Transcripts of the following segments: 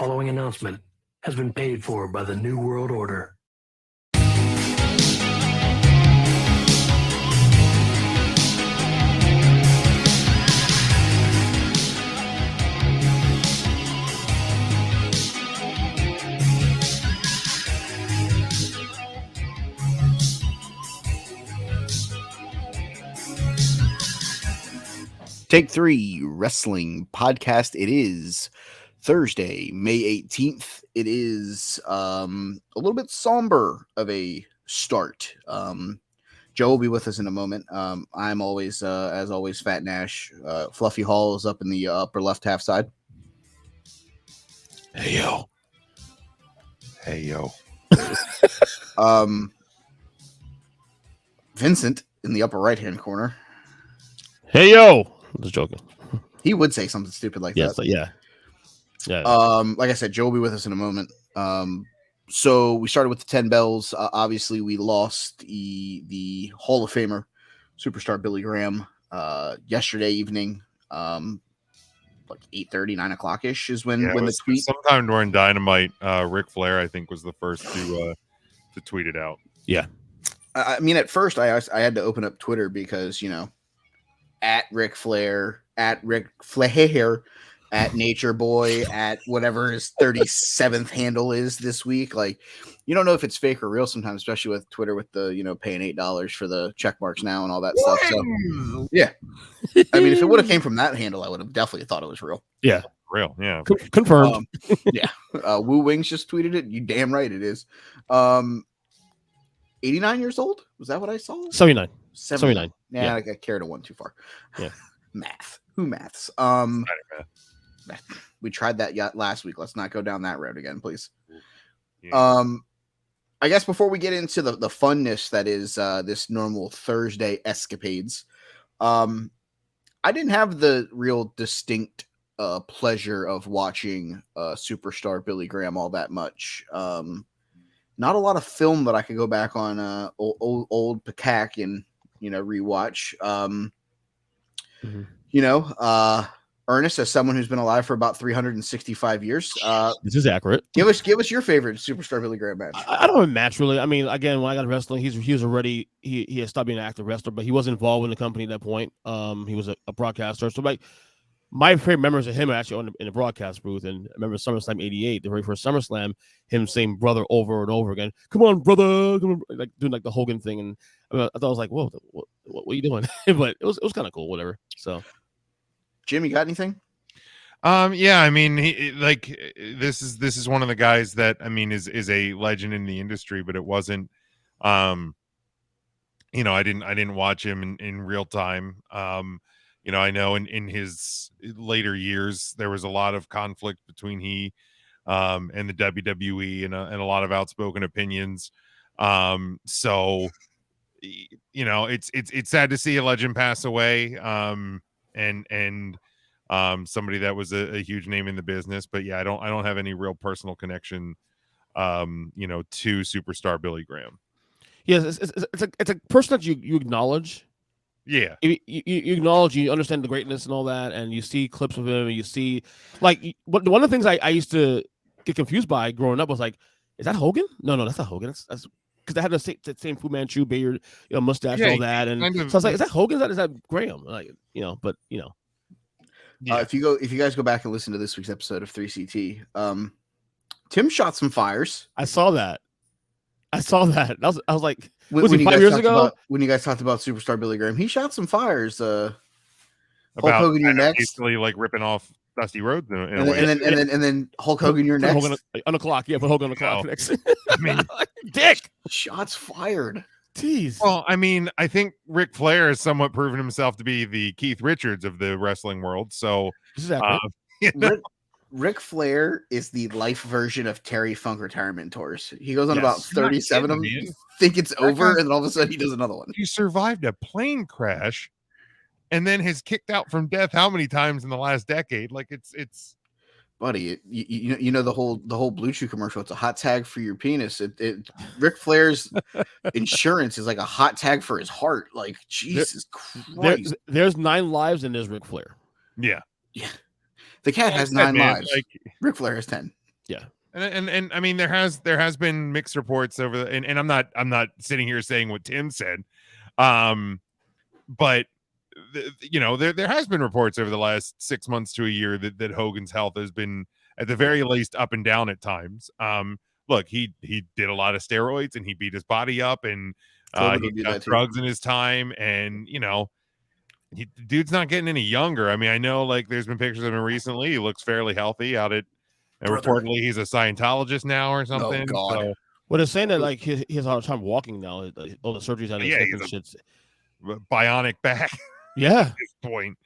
following announcement has been paid for by the New World Order. Take 3 Wrestling Podcast. It is Thursday, May 18th. It is a little bit somber of a start. Joe will be with us in a moment. I'm always, as always, Fat Nash. Fluffy Hall is up in the upper left half side. Hey, yo. Hey, yo. Vincent in the upper right-hand corner. Hey, yo. I'm just joking. He would say something stupid like that. Yeah. Like I said, Joe will be with us in a moment. So we started with the 10 bells. Obviously, we lost the Hall of Famer, superstar Billy Graham, yesterday evening. Like 8:30, 9 o'clock ish is when the tweet. Sometime during Dynamite, Ric Flair, I think, was the first to tweet it out. Yeah. I mean, at first, I had to open up Twitter because, at Ric Flair, at Ric Flair, at Nature Boy, at whatever his 37th handle is this week. Like, you don't know if it's fake or real sometimes, especially with Twitter with the, paying $8 for the check marks now and all that stuff. So, yeah. I mean, if it would have came from that handle, I would have definitely thought it was real. Yeah. Real, yeah. Confirmed. Yeah. Woo Wings just tweeted it. You damn right it is. 89 years old? Was that what I saw? 79. 79. Yeah. I got carried a one too far. Yeah. Math. Who maths? We tried that last week. Let's not go down that road again, please. Yeah. I guess before we get into the funness that is this normal Thursday escapades, I didn't have the real distinct pleasure of watching superstar Billy Graham all that much. Not a lot of film that I could go back on old Peacock and rewatch. Ernest, as someone who's been alive for about 365 years, this is accurate. Give us your favorite superstar Billy Graham match. I don't have a match really. I mean, again, when I got wrestling, he was already he had stopped being an active wrestler, but he was involved in the company at that point. He was a broadcaster. So my favorite memories of him are actually in the broadcast booth. And I remember SummerSlam '88, the very first SummerSlam, him saying "brother" over and over again. Come on, brother, like doing like the Hogan thing. And I thought I was like, whoa, what are you doing? But it was kind of cool, whatever. So, Jim, you got anything? Yeah, I mean, this is one of the guys that I mean is a legend in the industry, but it wasn't. I didn't watch him in real time. I know in his later years, there was a lot of conflict between he and the WWE and a lot of outspoken opinions. So, it's sad to see a legend pass away. And somebody that was a huge name in the business, but yeah, I don't have any real personal connection, to superstar Billy Graham. Yes, it's a person that you acknowledge. Yeah, you acknowledge, you understand the greatness and all that, and you see clips of him, and you see like one of the things I used to get confused by growing up was like, is that Hogan? No, that's not Hogan. That's because they had the same Fu Manchu beard, mustache, and all that, and so I was like, is that Hogan? Is that Graham? Like, but Yeah. If you guys go back and listen to this week's episode of 3CT, Tim shot some fires. I saw that. I was like, was it 5 years ago? When you guys talked about superstar Billy Graham, he shot some fires. About Hulk Hogan, you're next. Basically, like ripping off Dusty Rhodes, and then Hulk Hogan, you're next. Hogan on the clock, yeah. Put Hogan on the clock next. I mean, dick. Shots fired. Jeez. Well, I mean, I think Ric Flair has somewhat proven himself to be the Keith Richards of the wrestling world. So, Ric Flair is the life version of Terry Funk retirement tours. He goes on about 37 of them. You think it's over, and then all of a sudden he does another one. He survived a plane crash, and then has kicked out from death how many times in the last decade? Like it's. Buddy, you know the whole Blue Chew commercial. It's a hot tag for your penis. Ric Flair's insurance is like a hot tag for his heart. Like Jesus Christ. There's 9 lives and there's Ric Flair. Yeah. The cat has 9 lives. Like, Ric Flair has 10. Yeah. And I mean there has been mixed reports over and I'm not sitting here saying what Tim said, but there has been reports over the last 6 months to a year that Hogan's health has been at the very least up and down at times. Look, he did a lot of steroids and he beat his body up and he got drugs in his time, and the dude's not getting any younger. I mean, I know like there's been pictures of him recently. He looks fairly healthy out at. And reportedly, he's a Scientologist now or something. Oh God! So, well, they're saying that like he has a hard time walking now. All the surgeries on his hip and shit. Bionic back. Yeah. At this point,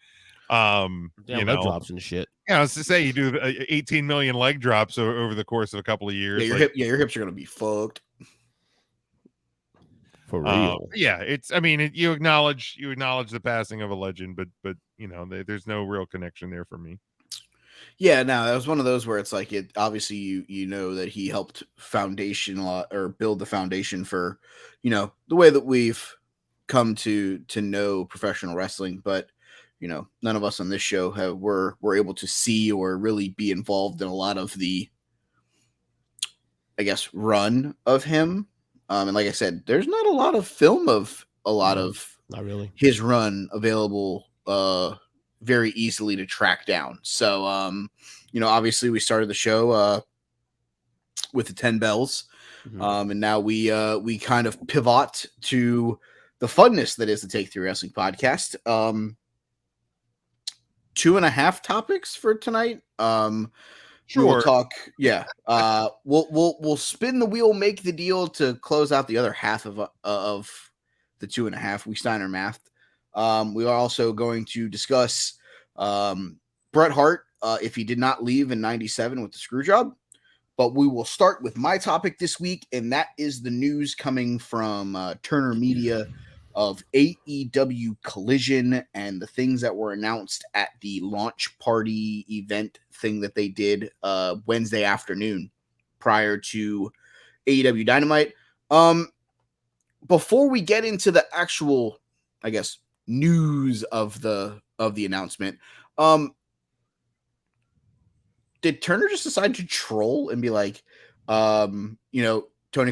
leg drops and shit. Yeah, I was to say you do 18 million leg drops over the course of a couple of years. Yeah, your hips are gonna be fucked. For real. Yeah, it's. I mean, you acknowledge the passing of a legend, but there's no real connection there for me. Yeah, no, that was one of those where it's like it. Obviously, you know that he helped build the foundation for, the way that we've come to know professional wrestling. But none of us on this show were able to see or really be involved in a lot of the, I guess, run of him. And like I said, there's not a lot of film of a lot of not really his run available. Very easily to track down. So, obviously we started the show with the 10 bells. Mm-hmm. And now we kind of pivot to the funness that is the Take Three Wrestling podcast. 2.5 topics for tonight. Sure. We'll talk. Yeah. We'll spin the wheel, make the deal to close out the other half of the 2.5. We Steiner mathed. We are also going to discuss Bret Hart if he did not leave in 97 with the screw job. But we will start with my topic this week, and that is the news coming from Turner Media of AEW Collision and the things that were announced at the launch party event thing that they did Wednesday afternoon prior to AEW Dynamite. Before we get into the actual, I guess, news of the announcement, did Turner just decide to troll and be like, Tony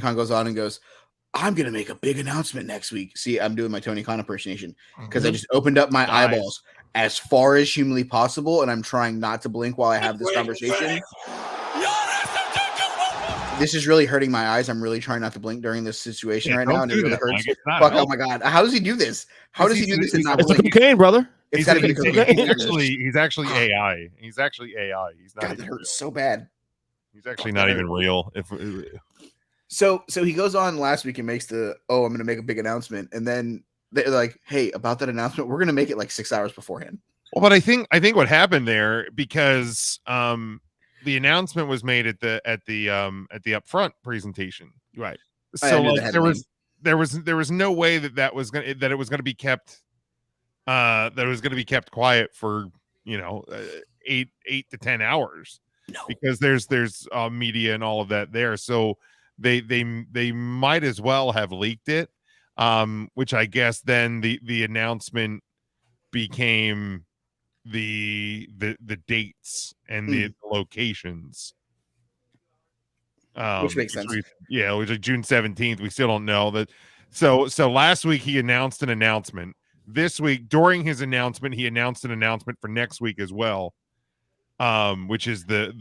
Khan goes on and goes, I'm gonna make a big announcement next week. See, I'm doing my Tony Khan impersonation because I just opened up my eyeballs as far as humanly possible, and I'm trying not to blink while I have this conversation. This is really hurting my eyes. I'm really trying not to blink during this situation right now, and it really hurts. Fuck! Oh my God! How does he do this? How does he do this and not blink? It's cocaine, brother. It's gotta be cocaine. He's actually AI. He's actually AI. He's not. God, that hurts so bad. He's actually not even real. So he goes on last week and makes I'm going to make a big announcement, and then they're like, "Hey, about that announcement, we're going to make it like 6 hours beforehand." Well, but I think what happened there, because the announcement was made at the upfront presentation, right? So like, there was no way that it was going to be kept quiet for 8 to 10 hours. No. Because there's media and all of that there, so they might as well have leaked it, which I guess then the announcement became the dates and the locations, which makes sense. It was like June 17th. We still don't know that. So last week he announced an announcement. This week, during his announcement, he announced an announcement for next week as well, which is the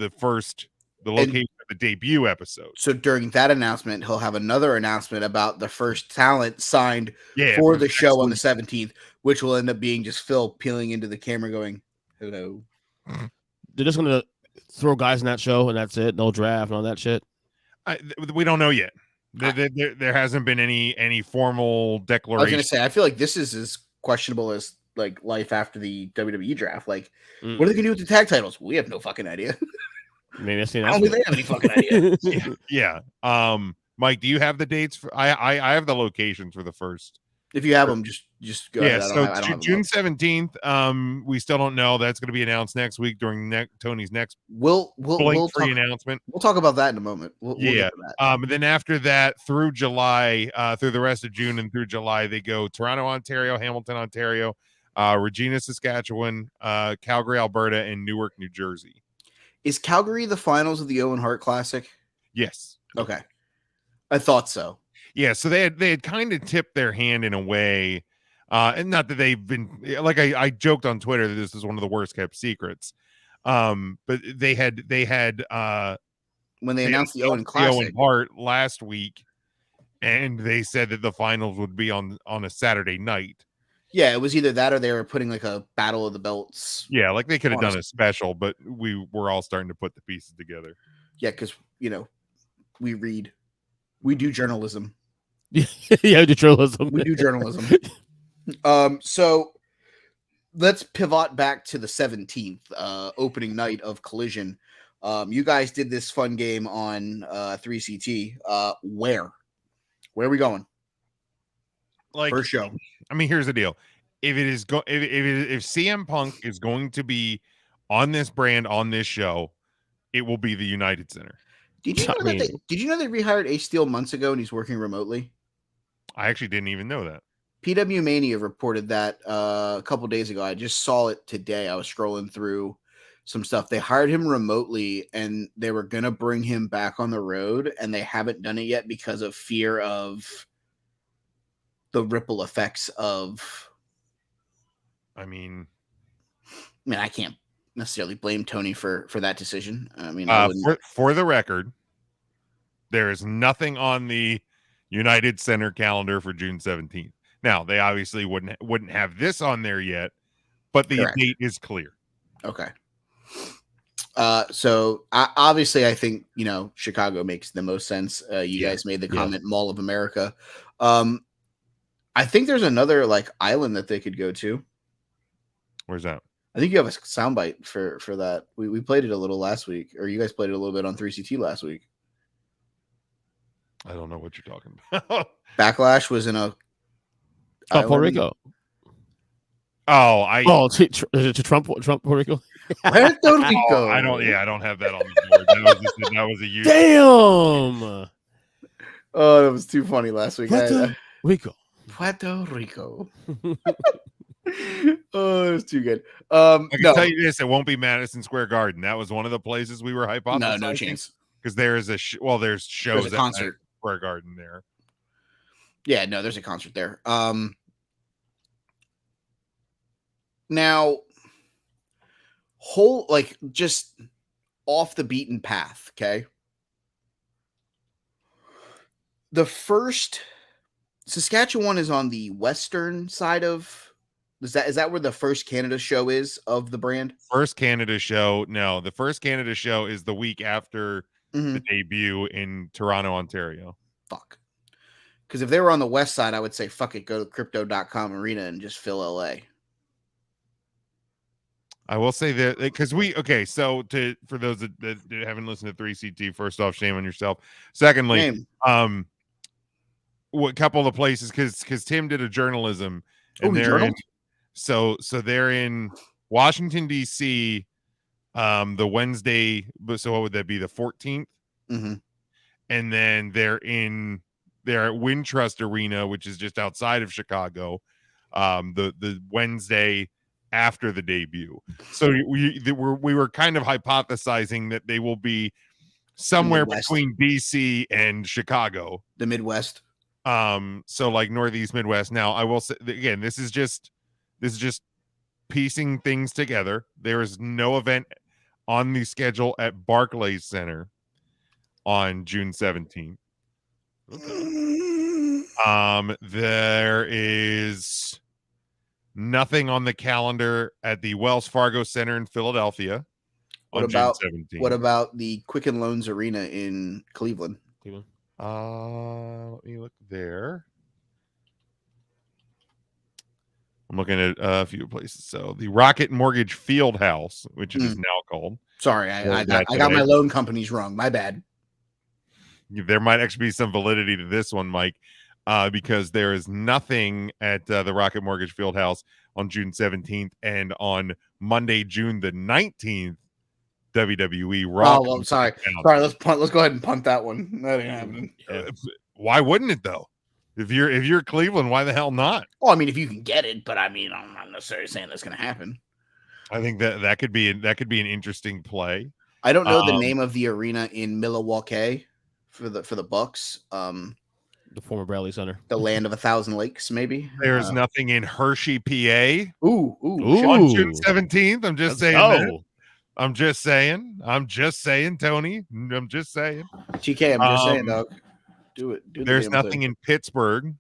location of the debut episode. So during that announcement, he'll have another announcement about the first talent signed for the show on the 17th, which will end up being just Phil peeling into the camera going, "Hello." They're just going to throw guys in that show and that's it. No draft and all that shit. We don't know yet. There hasn't been any formal declaration. I was going to say, I feel like this is as questionable as like life after the WWE draft. Like, what are they going to do with the tag titles? We have no fucking idea. Maybe I don't think they have any fucking idea. Yeah. Mike, do you have the dates for? I have the locations for the first. If you have them, just go ahead. So June 17th. We still don't know. That's going to be announced next week during Tony's next we'll announcement. We'll talk about that in a moment. We'll get to that. And then after that, through July, through the rest of June and through July, they go Toronto, Ontario, Hamilton, Ontario, Regina, Saskatchewan, Calgary, Alberta, and Newark, New Jersey. Is Calgary the finals of the Owen Hart Classic? Yes. Okay. I thought so. Yeah, so they had kind of tipped their hand in a way, and not that they've been like I joked on Twitter that this is one of the worst kept secrets, but they had When they announced the Owen the Classic. Owen Hart last week, and they said that the finals would be on a Saturday night. Yeah, it was either that or they were putting like a Battle of the Belts. Yeah, like they could have done a Honestly. special, but we were all starting to put the pieces together. Yeah, because we read, we do journalism. Yeah, the journalism. We do journalism. So let's pivot back to the 17th, opening night of Collision. You guys did this fun game on 3CT. Where are we going? Like, First show. I mean, here's the deal: if CM Punk is going to be on this brand on this show, it will be the United Center. Did you know they rehired Ace Steel months ago and he's working remotely? I actually didn't even know that. PW Mania reported that a couple days ago. I just saw it today. I was scrolling through some stuff. They hired him remotely and they were going to bring him back on the road, and they haven't done it yet because of fear of the ripple effects of. I mean, I can't necessarily blame Tony for that decision. I mean, for the record, there is nothing on the United Center calendar for June 17th. Now, they obviously wouldn't have this on there yet, but the date is clear. Okay. So obviously, I think Chicago makes the most sense. You guys made the comment, Mall of America. I think there's another island that they could go to. Where's that? I think you have a soundbite for that. We played it a little last week, or you guys played it a little bit on 3CT last week. I don't know what you're talking about. Backlash was in a Puerto Rico. Is it Trump Puerto Rico? Puerto Rico. I don't have that on the board. That was a huge. Damn. Oh, that was too funny last week. Puerto Rico. Oh, it was too good. I can tell you this: it won't be Madison Square Garden. That was one of the places we were hypothesizing. No chance. Because there is there's shows there's a concert at Square Garden there. Yeah, no, there's a concert there. Now, just off the beaten path, okay? The first Saskatchewan is on the western side of. Is that where the first Canada show is of the brand? First Canada show. No, the first Canada show is the week after the debut in Toronto, Ontario. Fuck. Because if they were on the west side, I would say fuck it, go to crypto.com arena and just fill LA. I will say that because so for those that haven't listened to 3CT, first off, shame on yourself. Secondly, what couple of places because Tim did a journalism and they're in, so they're in Washington DC the Wednesday, so what would that be, the 14th? And then they're at Wintrust Arena, which is just outside of Chicago, the Wednesday after the debut. So we were kind of hypothesizing that they will be somewhere between BC and Chicago, the Midwest. So like Northeast Midwest. Now I will say again, this is just piecing things together. There is no event on the schedule at Barclays Center on June 17th. There is nothing on the calendar at the Wells Fargo Center in Philadelphia on June 17th. What about the Quicken Loans Arena in Cleveland? Let me look there. I'm looking at a few places. So the Rocket Mortgage Field House, which it is now called. Sorry, I got my loan companies wrong. My bad. There might actually be some validity to this one, Mike, because there is nothing at the Rocket Mortgage Field House on June 17th, and on Monday, June the 19th, WWE Raw. Oh, well, sorry. Let's go ahead and punt that one. That ain't happening. Why wouldn't it though? If you're Cleveland, why the hell not? Well, I mean, if you can get it, but I mean, I'm not necessarily saying that's going to happen. I think that could be an interesting play. I don't know the name of the arena in Milwaukee for the Bucks. The former Bradley Center. The land of 1,000 lakes, maybe. There's nothing in Hershey, PA. Ooh. On June 17th. I'm just saying that. Oh, I'm just saying, Tony. I'm just saying. TK, I'm just saying, dog. Do it. There's nothing in Pittsburgh.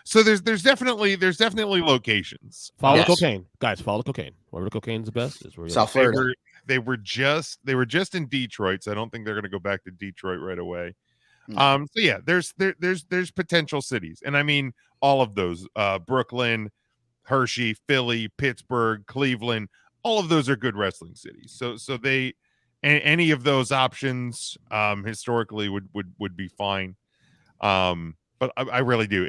So there's definitely locations. Follow the cocaine, guys. Follow the cocaine. Wherever the cocaine's the best is where South Florida. They were just in Detroit, so I don't think they're going to go back to Detroit right away. So yeah, there's potential cities, and I mean all of those: Brooklyn, Hershey, Philly, Pittsburgh, Cleveland. All of those are good wrestling cities. So they, any of those options historically would be fine. But I really do.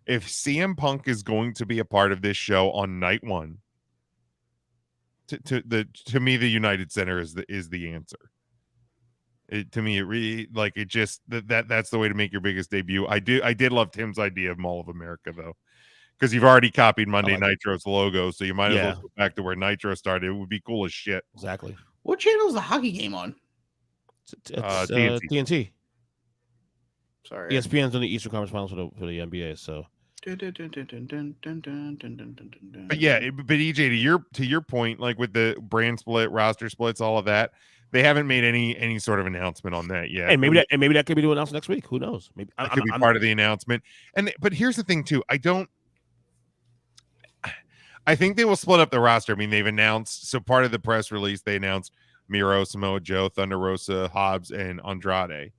If CM Punk is going to be a part of this show on night one, to me the United Center is the answer. To me, it really that's the way to make your biggest debut. I did love Tim's idea of Mall of America though, because you've already copied Monday Nitro's logo, so you might as well go back to where Nitro started. It would be cool as shit. Exactly. What channel is the hockey game on? It's TNT. Sorry, ESPN's on the Eastern Conference Finals for the NBA. So, but yeah, but EJ, to your point, like with the brand split, roster splits, all of that, they haven't made any sort of announcement on that yet. And maybe that could be announced next week. Who knows? Maybe it could be part of the announcement. But here's the thing too. I think they will split up the roster. I mean, they've announced, so part of the press release, they announced Miro, Samoa Joe, Thunder Rosa, Hobbs, and Andrade.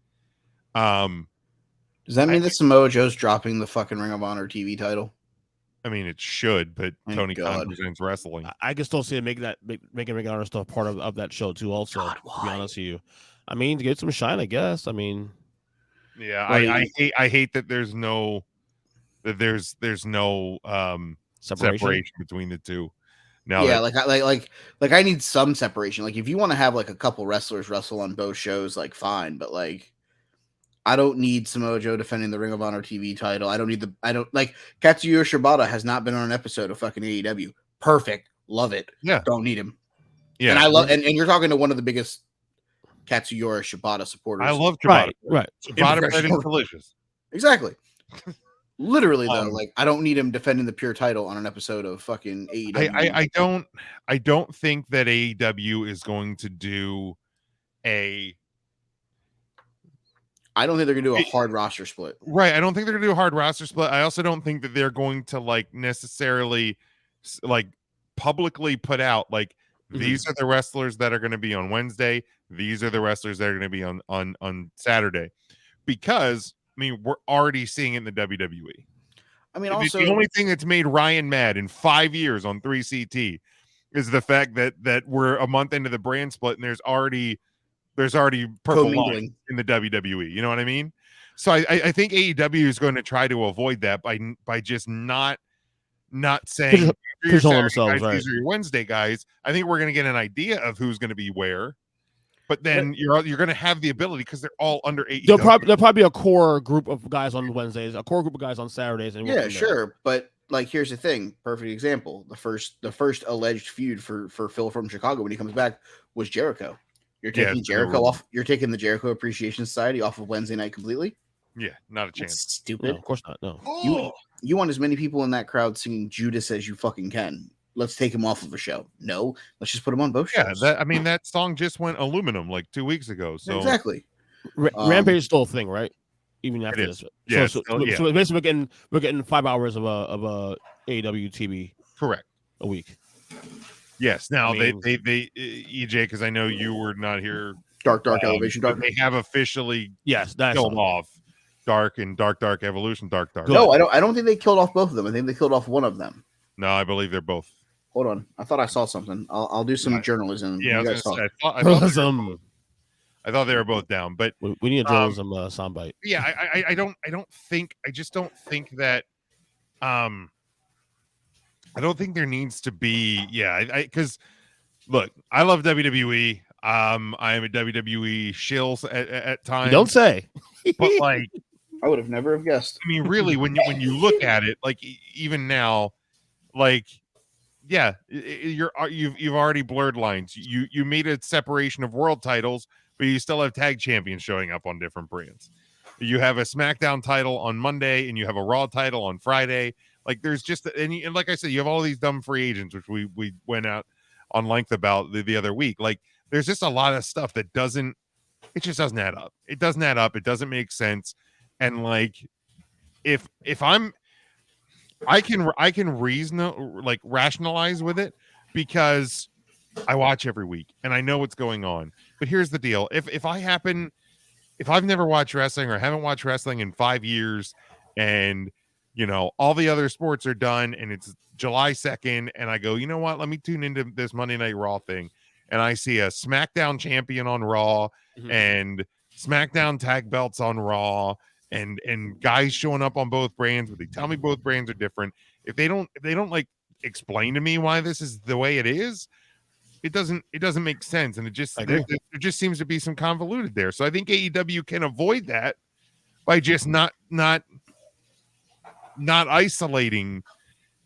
Does that mean that Samoa Joe's dropping the fucking Ring of Honor TV title? I mean, it should, but Thank Tony God. Khan presents wrestling. I can still see it making Ring of Honor stuff part of that show too. Also, God, to be honest with you, I mean, to get some shine, I guess. I mean, yeah, I hate that there's no separation between the two. Now, yeah, like I need some separation. Like if you want to have like a couple wrestlers wrestle on both shows, like fine, but like I don't need Samoa Joe defending the Ring of Honor TV title. I don't like Katsuya Shibata has not been on an episode of fucking AEW. Perfect. Love it. Yeah. Don't need him. Yeah. And I love and you're talking to one of the biggest Katsuya Shibata supporters. I love Shibata. Right. Shibata is delicious. Exactly. Literally though, like I don't need him defending the pure title on an episode of fucking AEW. I don't think that AEW is going to do I don't think they're gonna do a hard roster split. Right. I don't think they're gonna do a hard roster split. I also don't think that they're going to like necessarily like publicly put out like these are the wrestlers that are going to be on Wednesday. These are the wrestlers that are going to be on Saturday, because I mean we're already seeing it in the WWE. I mean, also the only thing that's made Ryan mad in 5 years on 3CT is the fact that we're a month into the brand split and there's already purple line in the WWE. You know what I mean? So I think AEW is going to try to avoid that by just not saying these are your Wednesday guys. I think we're going to get an idea of who's going to be where, but then you're going to have the ability because they're all under AEW. There'll probably be a core group of guys on Wednesdays, a core group of guys on Saturdays, and yeah, sure. But like, here's the thing. Perfect example. The first alleged feud for Phil from Chicago when he comes back was Jericho. You're taking Jericho off. You're taking the Jericho Appreciation Society off of Wednesday night completely. Yeah, not a chance. That's stupid. No, of course not. No. You want as many people in that crowd singing Judas as you fucking can. Let's take him off of a show. No, let's just put him on both shows. Yeah, that song just went aluminum like 2 weeks ago. So exactly. Rampage is still a thing, right? Even after this. Yeah. So basically, we're getting 5 hours of a AEW TV. Correct. A week. Yes. Now they EJ, because I know you were not here. Dark Elevation Dark. They have officially that's killed off Dark and Dark Evolution Dark. No, I don't think they killed off both of them. I think they killed off one of them. No, I believe they're both. Hold on, I thought I saw something. I'll do some journalism. Yeah, I thought they were both down, but we need a journalism soundbite. Yeah, I just don't think that. I don't think there needs to be. Yeah, because look, I love WWE. I am a WWE shill at times. You don't say. But like, I would have never have guessed. I mean, really, when you look at it, like even now, like Yeah, you've already blurred lines. You made a separation of world titles, but you still have tag champions showing up on different brands. You have a SmackDown title on Monday, and you have a Raw title on Friday. Like there's just and like I said, you have all these dumb free agents, which we went out on length about the other week. Like there's just a lot of stuff that it just doesn't add up. It doesn't add up. It doesn't make sense. And like if I can rationalize with it because I watch every week and I know what's going on. But here's the deal: if I've never watched wrestling or haven't watched wrestling in 5 years, and all the other sports are done, and it's July 2nd, and I go, you know what? Let me tune into this Monday Night Raw thing, and I see a SmackDown champion on Raw and SmackDown tag belts on Raw. And guys showing up on both brands, but they tell me both brands are different. If they don't like explain to me why this is the way it is, it doesn't make sense. And it just there just seems to be some convoluted there. So I think AEW can avoid that by just not isolating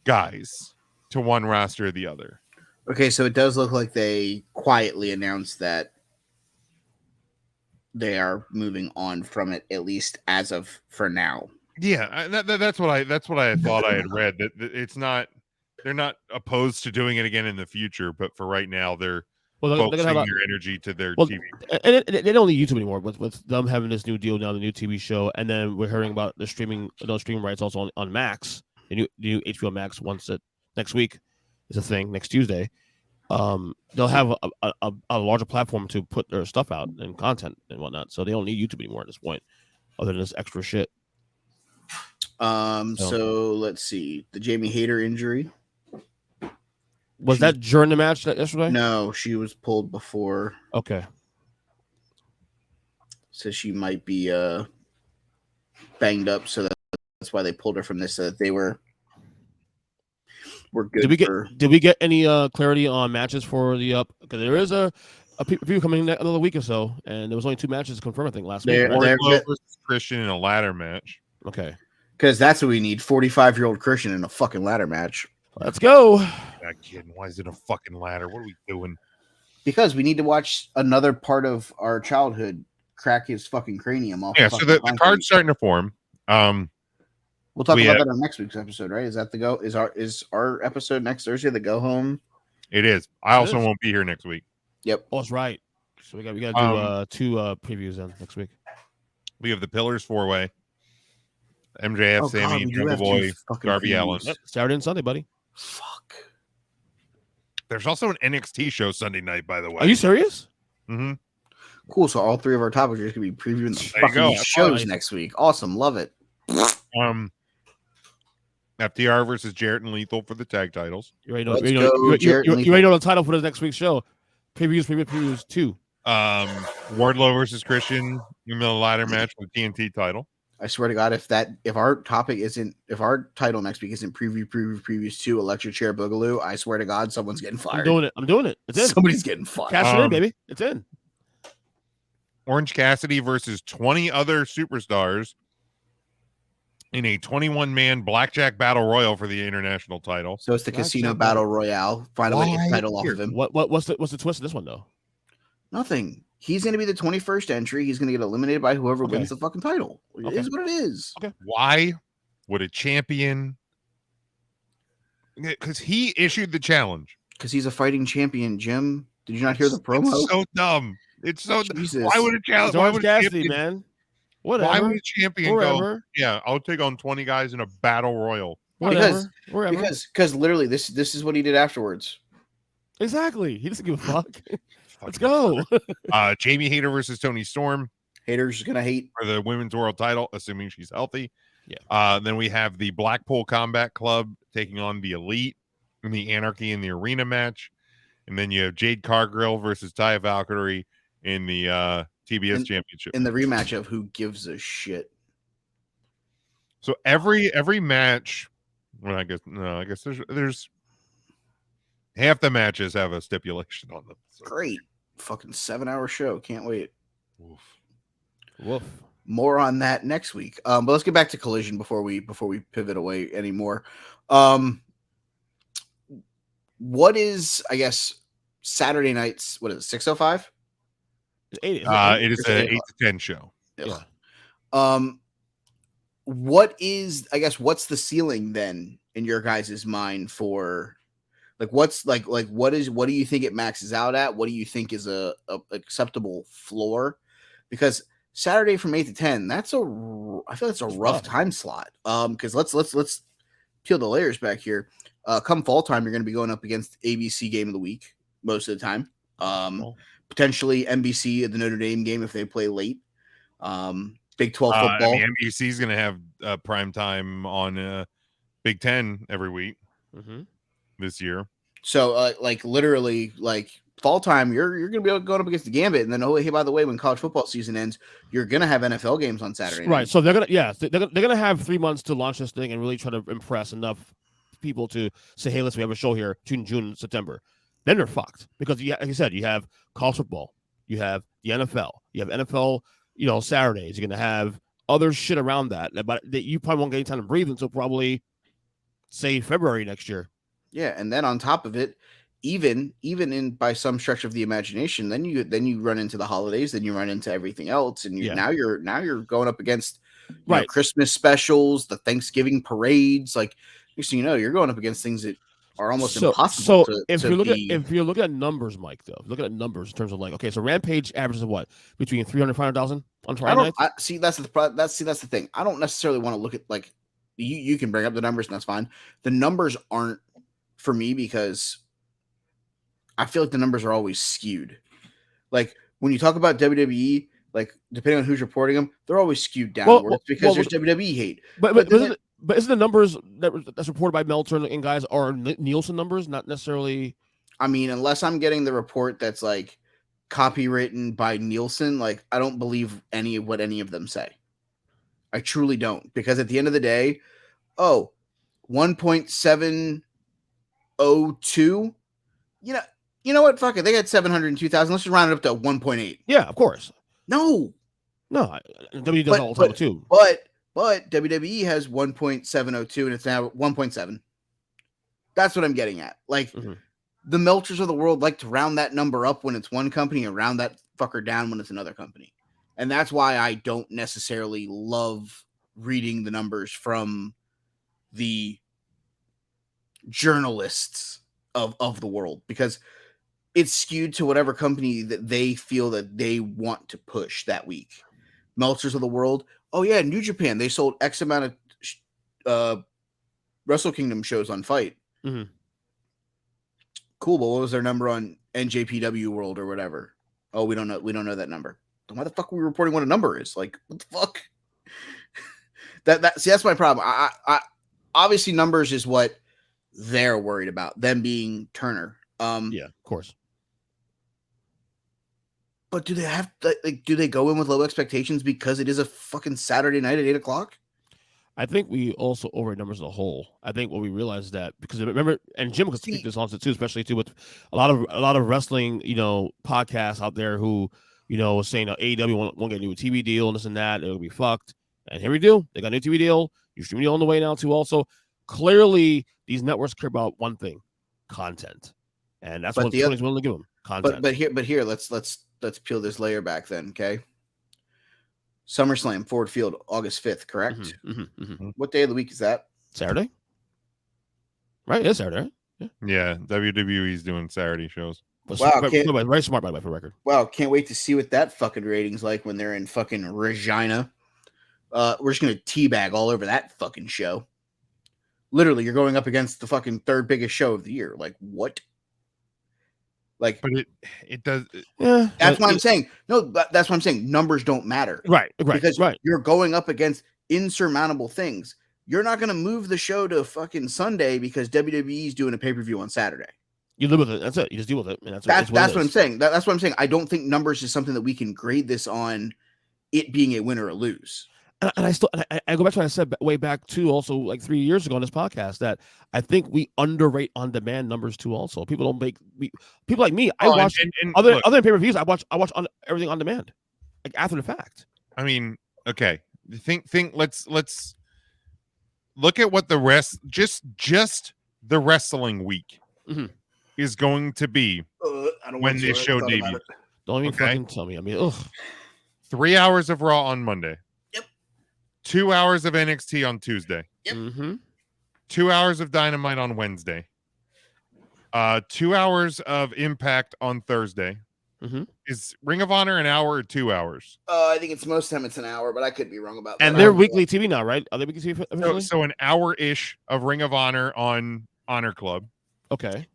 guys to one roster or the other. Okay, so it does look like they quietly announced that they are moving on from it, at least as of for now. Yeah, that's what I thought I had read. That they're not opposed to doing it again in the future, but for right now, they're focusing their energy to their TV. And they don't need YouTube anymore with them having this new deal now, the new TV show, and then we're hearing about the streaming rights also on Max, the new HBO Max. Once next week is a thing, next Tuesday. They'll have a larger platform to put their stuff out and content and whatnot, so they don't need YouTube anymore at this point, other than this extra shit. So let's see. The Jamie Hayter injury. Was that during the match yesterday? No, she was pulled before. Okay. So she might be banged up, so that's why they pulled her from this, so that they were good. Did we get any clarity on matches for the because there is a preview coming another week or so, and there was only 2 matches confirmed, I think, last week. Wardlow versus Christian in a ladder match. Okay. Because that's what we need, 45-year-old Christian in a fucking ladder match. Let's go. Not kidding. Why is it a fucking ladder? What are we doing? Because we need to watch another part of our childhood crack his fucking cranium off. Yeah, so the card's starting to form. We'll talk about that on next week's episode, right? Is that the go? Is our episode next Thursday the go home? It is. I also won't be here next week. Yep. Oh, that's right. So we got to do 2 previews then next week. We have the Pillars 4-way. MJF, Sammy, Jungle Boy, Darby Allin. Yep. Saturday and Sunday, buddy. Fuck. There's also an NXT show Sunday night, by the way. Are you serious? Mm-hmm. Cool. So all 3 of our topics are going to be previewing the fucking shows next week. Awesome. Love it. FTR versus Jarrett and Lethal for the tag titles. You already know the title for the next week's show. Previews 2. Wardlow versus Christian in the ladder match for the TNT title. I swear to God, if our title next week isn't previews 2 Electric Chair Boogaloo, I swear to God, someone's getting fired. I'm doing it. It's in. Somebody's getting fired. Cash it in, baby. It's in. Orange Cassidy versus 20 other superstars in a 21-man blackjack battle royal for the international title. So it's the Casino Battle Royale. Finally, get the title off of him. What's the twist in this one though? Nothing. He's going to be the 21st entry. He's going to get eliminated by whoever wins the fucking title. It is what it is. Okay. Why would a champion? Because he issued the challenge. Because he's a fighting champion, Jim. Did you not hear the promo? It's so dumb. It's so Jesus. Why would a challenge? Why would Cassidy, man? Whatever. Why would a champion go? Yeah, I'll take on 20 guys in a battle royal. Because literally this is what he did afterwards. Exactly. He doesn't give a fuck. Let's go. Jamie Hayter versus Toni Storm. Hayter's gonna hate for the women's world title, assuming she's healthy. Yeah. Then we have the Blackpool Combat Club taking on the Elite in the Anarchy in the Arena match, and then you have Jade Cargill versus Taya Valkyrie in the TBS Championship in the rematch of Who Gives a Shit. So every match. Well, I guess there's half the matches have a stipulation on them. So. Great. Fucking 7-hour show. Can't wait. Woof. More on that next week. But let's get back to Collision before we pivot away anymore. what is, I guess, Saturday nights? What is it? 6:05. It is a 8 to 10 show. Yeah. What is, I guess, what's the ceiling then in your guys' mind for, like, what's what do you think it maxes out at? What do you think is a acceptable floor? Because Saturday from 8 to 10, I feel that's a rough time slot. Because let's peel the layers back here. Come fall time, you're going to be going up against ABC game of the week most of the time. Potentially NBC, the Notre Dame game if they play late. Big 12 football. I mean, NBC is going to have prime time on Big 10 every week this year. So, literally, fall time, you're going to be going up against the Gambit, and then hey, by the way, when college football season ends, you're going to have NFL games on Saturday night. Right. So they're gonna have 3 months to launch this thing and really try to impress enough people to say, hey, listen, we have a show here June, September. Then they're fucked because, like you said, you have college football, you have the NFL, you have NFL. Saturdays, you're going to have other shit around that, but that you probably won't get any time to breathe until probably, say, February next year. Yeah, and then on top of it, even in by some stretch of the imagination, then you run into the holidays, then you run into everything else, and now you're going up against Christmas specials, the Thanksgiving parades. Like, next thing you know, you're going up against things that are almost impossible. So if you look at numbers, Mike, though, look at numbers in terms of so Rampage averages what between 300 and 500,000 on Friday nights. See, that's the thing. I don't necessarily want to look at you can bring up the numbers and that's fine. The numbers aren't for me because I feel like the numbers are always skewed. Like when you talk about WWE, like depending on who's reporting them, they're always skewed downwards because there's WWE hate. But isn't the numbers that's reported by Meltzer and guys are Nielsen numbers, not necessarily? I mean, unless I'm getting the report that's like copywritten by Nielsen, I don't believe any of what any of them say. I truly don't, because at the end of the day, 1.702. You know what? Fuck it. They got 702,000. Let's just round it up to 1.8. Yeah, of course. No. WWE does all the time too. But WWE has 1.702 and it's now 1.7. That's what I'm getting at. The Meltzers of the world like to round that number up when it's one company and round that fucker down when it's another company. And that's why I don't necessarily love reading the numbers from the journalists of the world, because it's skewed to whatever company that they feel that they want to push that week. Meltzers of the world, New Japan, they sold X amount of Wrestle Kingdom shows on Fight. Cool, but what was their number on NJPW World or whatever? Oh, we don't know that number. Then why the fuck are we reporting what a number is? Like, what the fuck? That's my problem. I obviously numbers is what they're worried about, them being Turner. Yeah, of course. But do they have do they go in with low expectations because it is a fucking Saturday night at 8:00? I think we also overrate numbers as a whole. I think what we realize is that, because remember, and Jim could speak this on too, especially too with a lot of wrestling, podcasts out there who, was saying AEW won't get a new TV deal and this and that, it'll be fucked. And here we do. They got a new TV deal. New streaming deal on the way now too. Also, clearly these networks care about one thing: content, and that's what Tony's willing to give them. Content. But here, let's peel this layer back then, okay? SummerSlam, Ford Field, August 5th, correct? What day of the week is that? Saturday. Right? It's Saturday. Right? Yeah, WWE's doing Saturday shows. Wow, very smart, by the way, for the record. Wow, can't wait to see what that fucking rating's like when they're in fucking Regina. We're just going to teabag all over that fucking show. Literally, you're going up against the fucking third biggest show of the year. Like, what? But it does. Yeah, that's why I'm saying. No, that's why I'm saying numbers don't matter. Right. Because you're going up against insurmountable things. You're not going to move the show to fucking Sunday because WWE's doing a pay-per-view on Saturday. You live with it. That's it. You just deal with it. And that's what I'm saying. That's what I'm saying. I don't think numbers is something that we can grade this on it being a win or a lose. And I go back to what I said way back too, also like 3 years ago on this podcast, that I think we underrate on-demand numbers too. Also, people like me. I watch other than pay-per-views. I watch on everything on demand, like after the fact. I mean, okay. Let's look at what the rest just the wrestling week is going to be I don't when want this to. show debuts. Don't even Okay. fucking tell me. I mean, ugh. 3 hours of Raw on Monday. Yep. 2 hours of NXT on Tuesday. Yep. Mm-hmm. 2 hours of Dynamite on Wednesday. 2 hours of Impact on Thursday. Mm-hmm. Is Ring of Honor an hour or 2 hours? I think it's most time it's an hour, but I could be wrong about that. And they're weekly TV now, right? Are they weekly TV officially? So an hour-ish of Ring of Honor on Honor Club. Okay.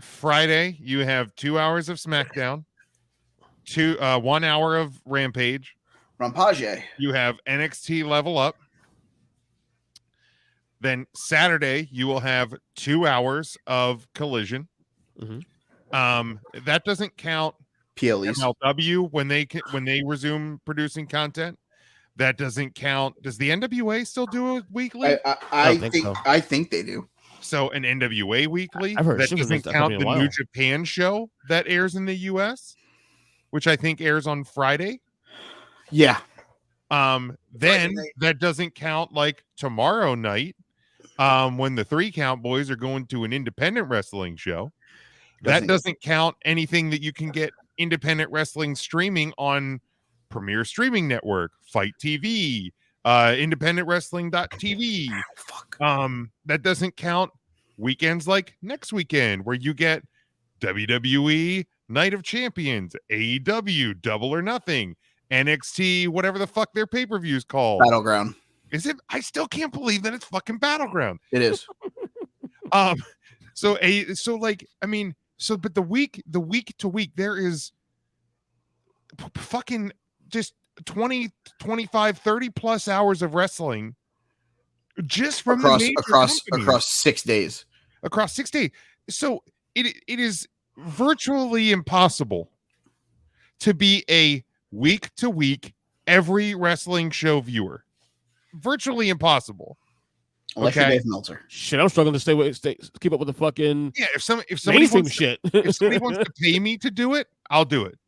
Friday, you have 2 hours of SmackDown, 1 hour of Rampage. Rampage. You have NXT Level Up. Then Saturday, you will have 2 hours of Collision. Mm-hmm. That doesn't count PLEs. MLW when they resume producing content. That doesn't count. Does the NWA still do a weekly? I think they do. So an NWA weekly. I've heard that doesn't count the New Japan show that airs in the US, which I think airs on Friday. Yeah. Then that doesn't count like tomorrow night, when the 3 Count Boys are going to an independent wrestling show. That doesn't count anything that you can get independent wrestling streaming on Premier Streaming Network, Fight TV, independentwrestling.tv. That doesn't count weekends like next weekend where you get WWE Night of Champions, AEW Double or Nothing, NXT, whatever the fuck their pay-per-view is called. Battleground. Is it? I still can't believe that it's fucking Battleground. It is. But the week to week, there is fucking just 20, 25, 30 plus hours of wrestling just from across 6 days. Across 6 days. So it is virtually impossible to be a week to week every wrestling show viewer. Virtually impossible. Unless you're Dave Meltzer. Shit, I'm struggling to keep up with the fucking if somebody wants shit. If somebody wants to pay me to do it, I'll do it.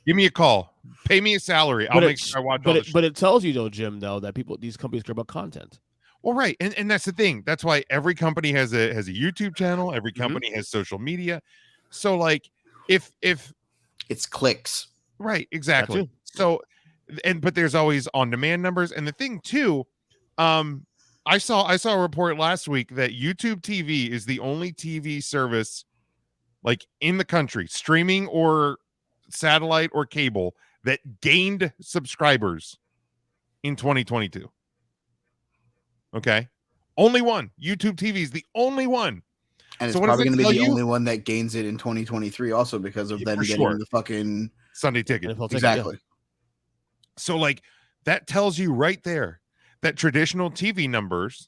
Give me a call. Pay me a salary. I'll make sure I watch all the shit. But it tells you though, Jim, though, that these companies care about content. Well, right, and that's the thing. That's why every company has a YouTube channel. Every company has social media. So like, if it's clicks, right, exactly. So, but there's always on-demand numbers, and the thing too, I saw a report last week that YouTube TV is the only TV service, like in the country, streaming or satellite or cable, that gained subscribers in 2022. Okay, only one. YouTube TV is the only one, and it's probably going to be the only one that gains it in 2023, also because of them getting the fucking Sunday ticket. Exactly. So, like, that tells you right there that traditional TV numbers,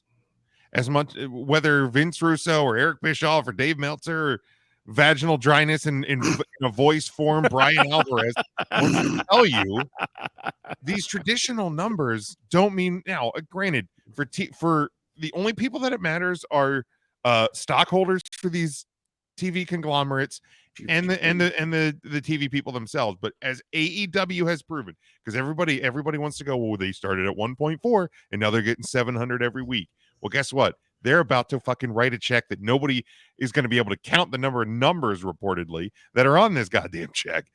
as much whether Vince Russo or Eric Bischoff or Dave Meltzer or vaginal dryness in a voice form, Brian Alvarez, wants to tell you these traditional numbers don't mean. Now, granted, for the only people that it matters are stockholders for these TV conglomerates and the TV people themselves. But as AEW has proven, because everybody wants to go, well, they started at 1.4 and now they're getting 700 every week. Well, guess what? They're about to fucking write a check that nobody is going to be able to count the number of numbers reportedly that are on this goddamn check.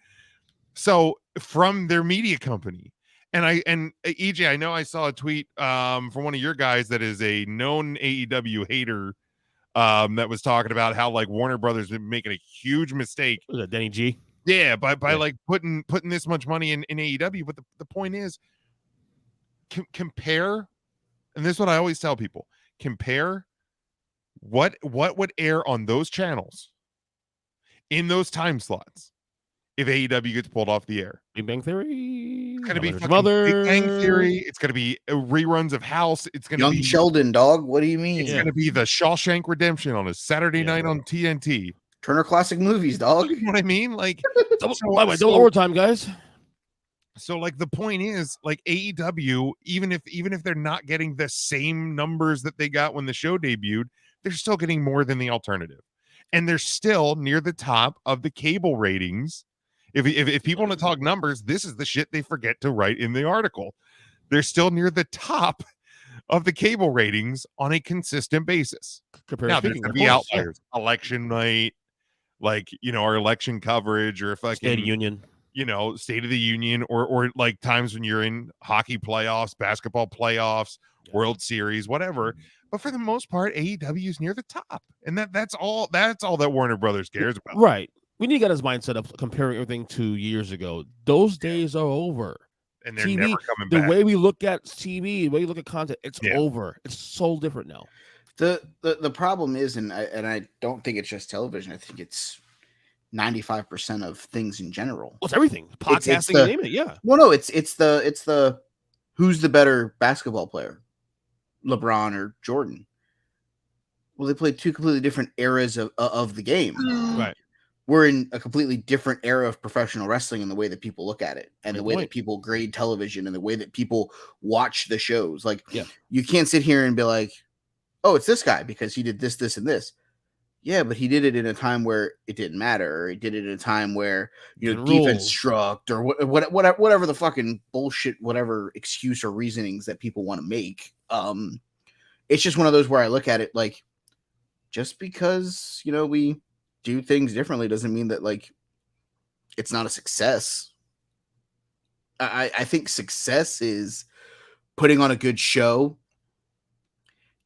So from their media company. And EJ, I know I saw a tweet from one of your guys that is a known AEW hater that was talking about how like Warner Brothers been making a huge mistake. Was that Denny G? Yeah, by like putting this much money in AEW. But the point is, compare, and this is what I always tell people: compare what would air on those channels in those time slots if AEW gets pulled off the air. Big Bang Theory. It's gonna be fucking Big Bang Theory. It's gonna be reruns of House. It's gonna be Sheldon, dog. What do you mean? It's gonna be the Shawshank Redemption on a Saturday night on TNT. Turner Classic Movies, dog. You know what I mean? Like, double overtime, guys. So, like, the point is, like, AEW, even if they're not getting the same numbers that they got when the show debuted, they're still getting more than the alternative, and they're still near the top of the cable ratings. If people want to talk numbers, this is the shit they forget to write in the article. They're still near the top of the cable ratings on a consistent basis. Compared Now, to there's speaking, going of to be course, yeah. outliers. Election night, like, our election coverage, or State of fucking, Union. State of the Union, or like times when you're in hockey playoffs, basketball playoffs, World Series, whatever. But for the most part, AEW is near the top. And that's all that Warner Brothers cares about. Right. We need to get his mindset of comparing everything to years ago. Those days are over. And they're TV, never coming the back. way we look at TV, the way we look at content, it's Yeah. over. It's so different now. The problem is, and I don't think it's just television. I think it's 95% of things in general. Well, it's everything. Podcasting, it's the- you name it. Yeah. Well, no, it's the who's the better basketball player, LeBron or Jordan? Well, they played two completely different eras of the game. Right. We're in a completely different era of professional wrestling in the way that people look at it, and Great the way point. that people grade television, and the way that people watch the shows. Like, Yeah. you can't sit here and be like, "Oh, it's this guy because he did this, this, and this." Yeah, but he did it in a time where it didn't matter, or he did it in a time where Different defense rules. struck, or whatever the fucking bullshit, whatever excuse or reasonings that people want to make. It's just one of those where I look at it like, just because we do things differently doesn't mean that like it's not a success. I think success is putting on a good show,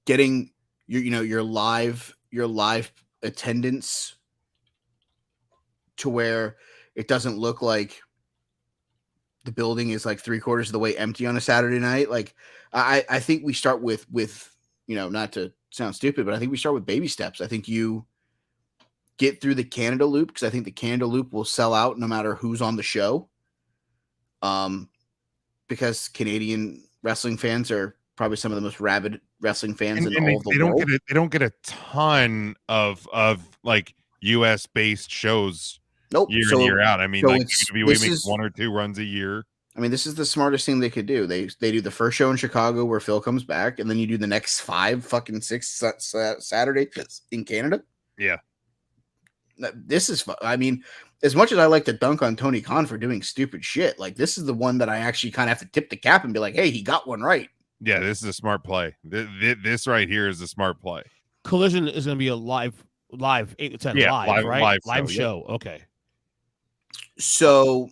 getting your live attendance to where it doesn't look like the building is like 3/4 of the way empty on a Saturday night. Like, I think we start with not to sound stupid, but I think we start with baby steps. I think you get through the Canada loop, because I think the Canada loop will sell out no matter who's on the show. Because Canadian wrestling fans are probably some of the most rabid wrestling fans in all of the world. They don't get a ton of like US based shows Nope. year So- in, year out. I mean, so like it's- WWE this makes is- 1 or 2 runs a year. I mean, this is the smartest thing they could do. They do the first show in Chicago where Phil comes back, and then you do the next 6 Saturdays in Canada. Yeah. This is fun. I mean, as much as I like to dunk on Tony Khan for doing stupid shit, like, this is the one that I actually kind of have to tip the cap and be like, hey, he got one right. Yeah, this is a smart play. This right here is a smart play. Collision is going to be a live 8 to 10 Yeah, live, right? live show. Okay. So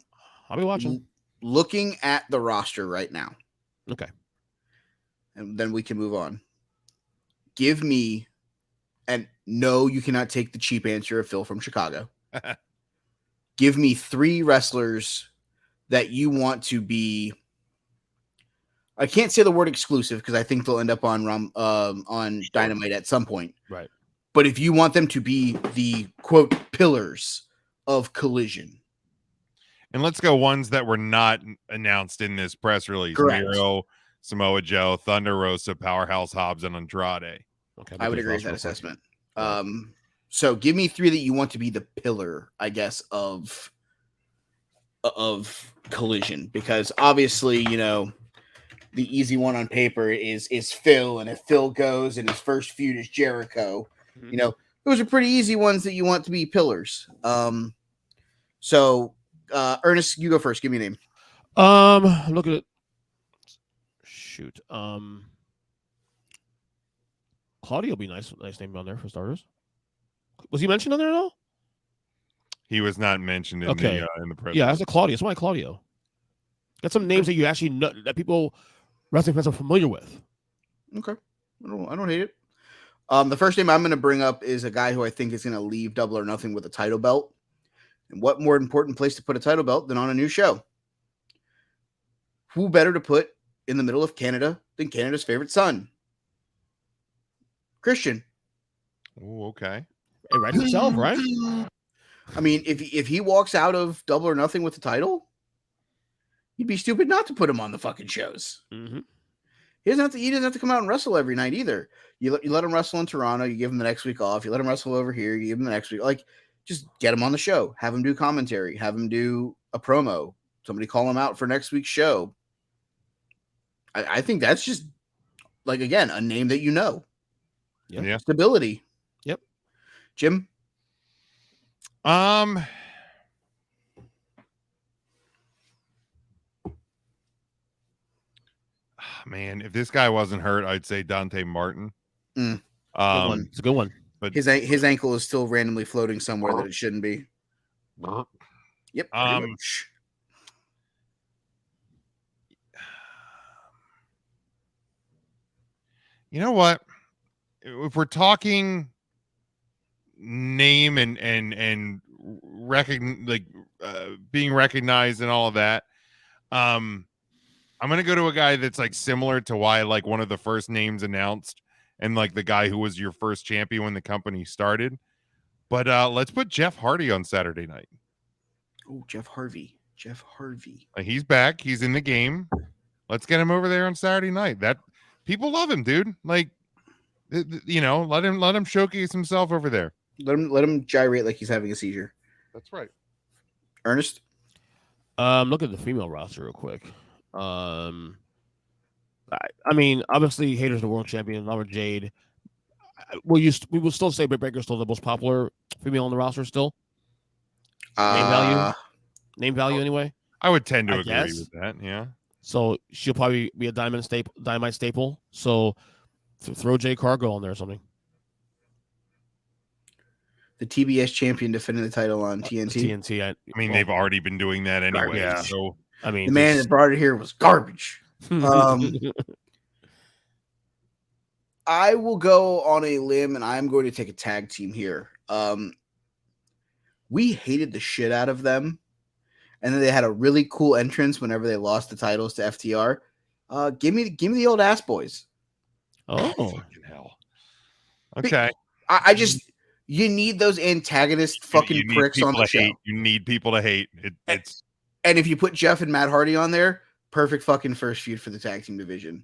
I'll be watching. looking at the roster right now, Okay. and then we can move on. Give me, and no, you cannot take the cheap answer of Phil from Chicago. Give me 3 wrestlers that you want to be. I can't say the word exclusive because I think they'll end up on Dynamite at some point. Right. But if you want them to be the quote pillars of Collision, And let's go ones that were not announced in this press release. Correct. Miro, Samoa Joe, Thunder Rosa, Powerhouse Hobbs, and Andrade. Okay. I would agree with that assessment. So give me 3 that you want to be the pillar, I guess, of Collision, because obviously, the easy one on paper is Phil, and if Phil goes and his first feud is Jericho, Mhm. those are pretty easy ones that you want to be pillars. So Ernest, you go first. Give me a name. Look at it. Shoot. Claudio would be nice name on there for starters. Was he mentioned on there at all? He was not mentioned in Okay. the press. Yeah, that's a Claudio. That's why Claudio. Got some names that you actually know that people wrestling fans are familiar with. Okay, I don't hate it. The first name I'm going to bring up is a guy who I think is going to leave Double or Nothing with a title belt. And what more important place to put a title belt than on a new show? Who better to put in the middle of Canada than Canada's favorite son? Christian. Oh, okay. It writes itself, right? I mean, if he walks out of Double or Nothing with the title, you'd be stupid not to put him on the fucking shows. Mm-hmm. He doesn't have to come out and wrestle every night either. You let him wrestle in Toronto, you give him the next week off. You let him wrestle over here, you give him the next week. Like, just get him on the show. Have him do commentary. Have him do a promo. Somebody call him out for next week's show. I think that's just, like, again, a name that you know. Yep. Yeah. Stability. Yep. Jim? Man, if this guy wasn't hurt, I'd say Dante Martin. Mm. Good one. It's a good one. But His ankle is still randomly floating somewhere that it shouldn't be. Yep. Pretty much. You know what? If we're talking name and being recognized and all of that, I'm gonna go to a guy that's like similar to why like one of the first names announced and like the guy who was your first champion when the company started. But let's put Jeff Hardy on Saturday night. Oh, Jeff Harvey. He's back. He's in the game. Let's get him over there on Saturday night. That people love him, dude. Like, you know, let him showcase himself over there. Let him gyrate like he's having a seizure. That's right. Ernest? Look at the female roster real quick. I mean, obviously, Hayter's the world champion. Laura Jade. We will still say Britt Baker's still the most popular female on the roster still. Name value anyway. I would tend to I agree guess. with that. Yeah. So she'll probably be a dynamite staple. So throw Jay Cargill on there or something. The TBS champion defending the title on TNT. TNT. I mean, they've already been doing that anyway. Yeah. So I mean, the man that brought it here was garbage. I will go on a limb, and I'm going to take a tag team here. We hated the shit out of them, and then they had a really cool entrance whenever they lost the titles to FTR. Give me the old ass boys. Oh, fucking hell. Okay. I just you need those antagonist fucking pricks on the show. You need people to hate. And if you put Jeff and Matt Hardy on there, perfect fucking first feud for the tag team division.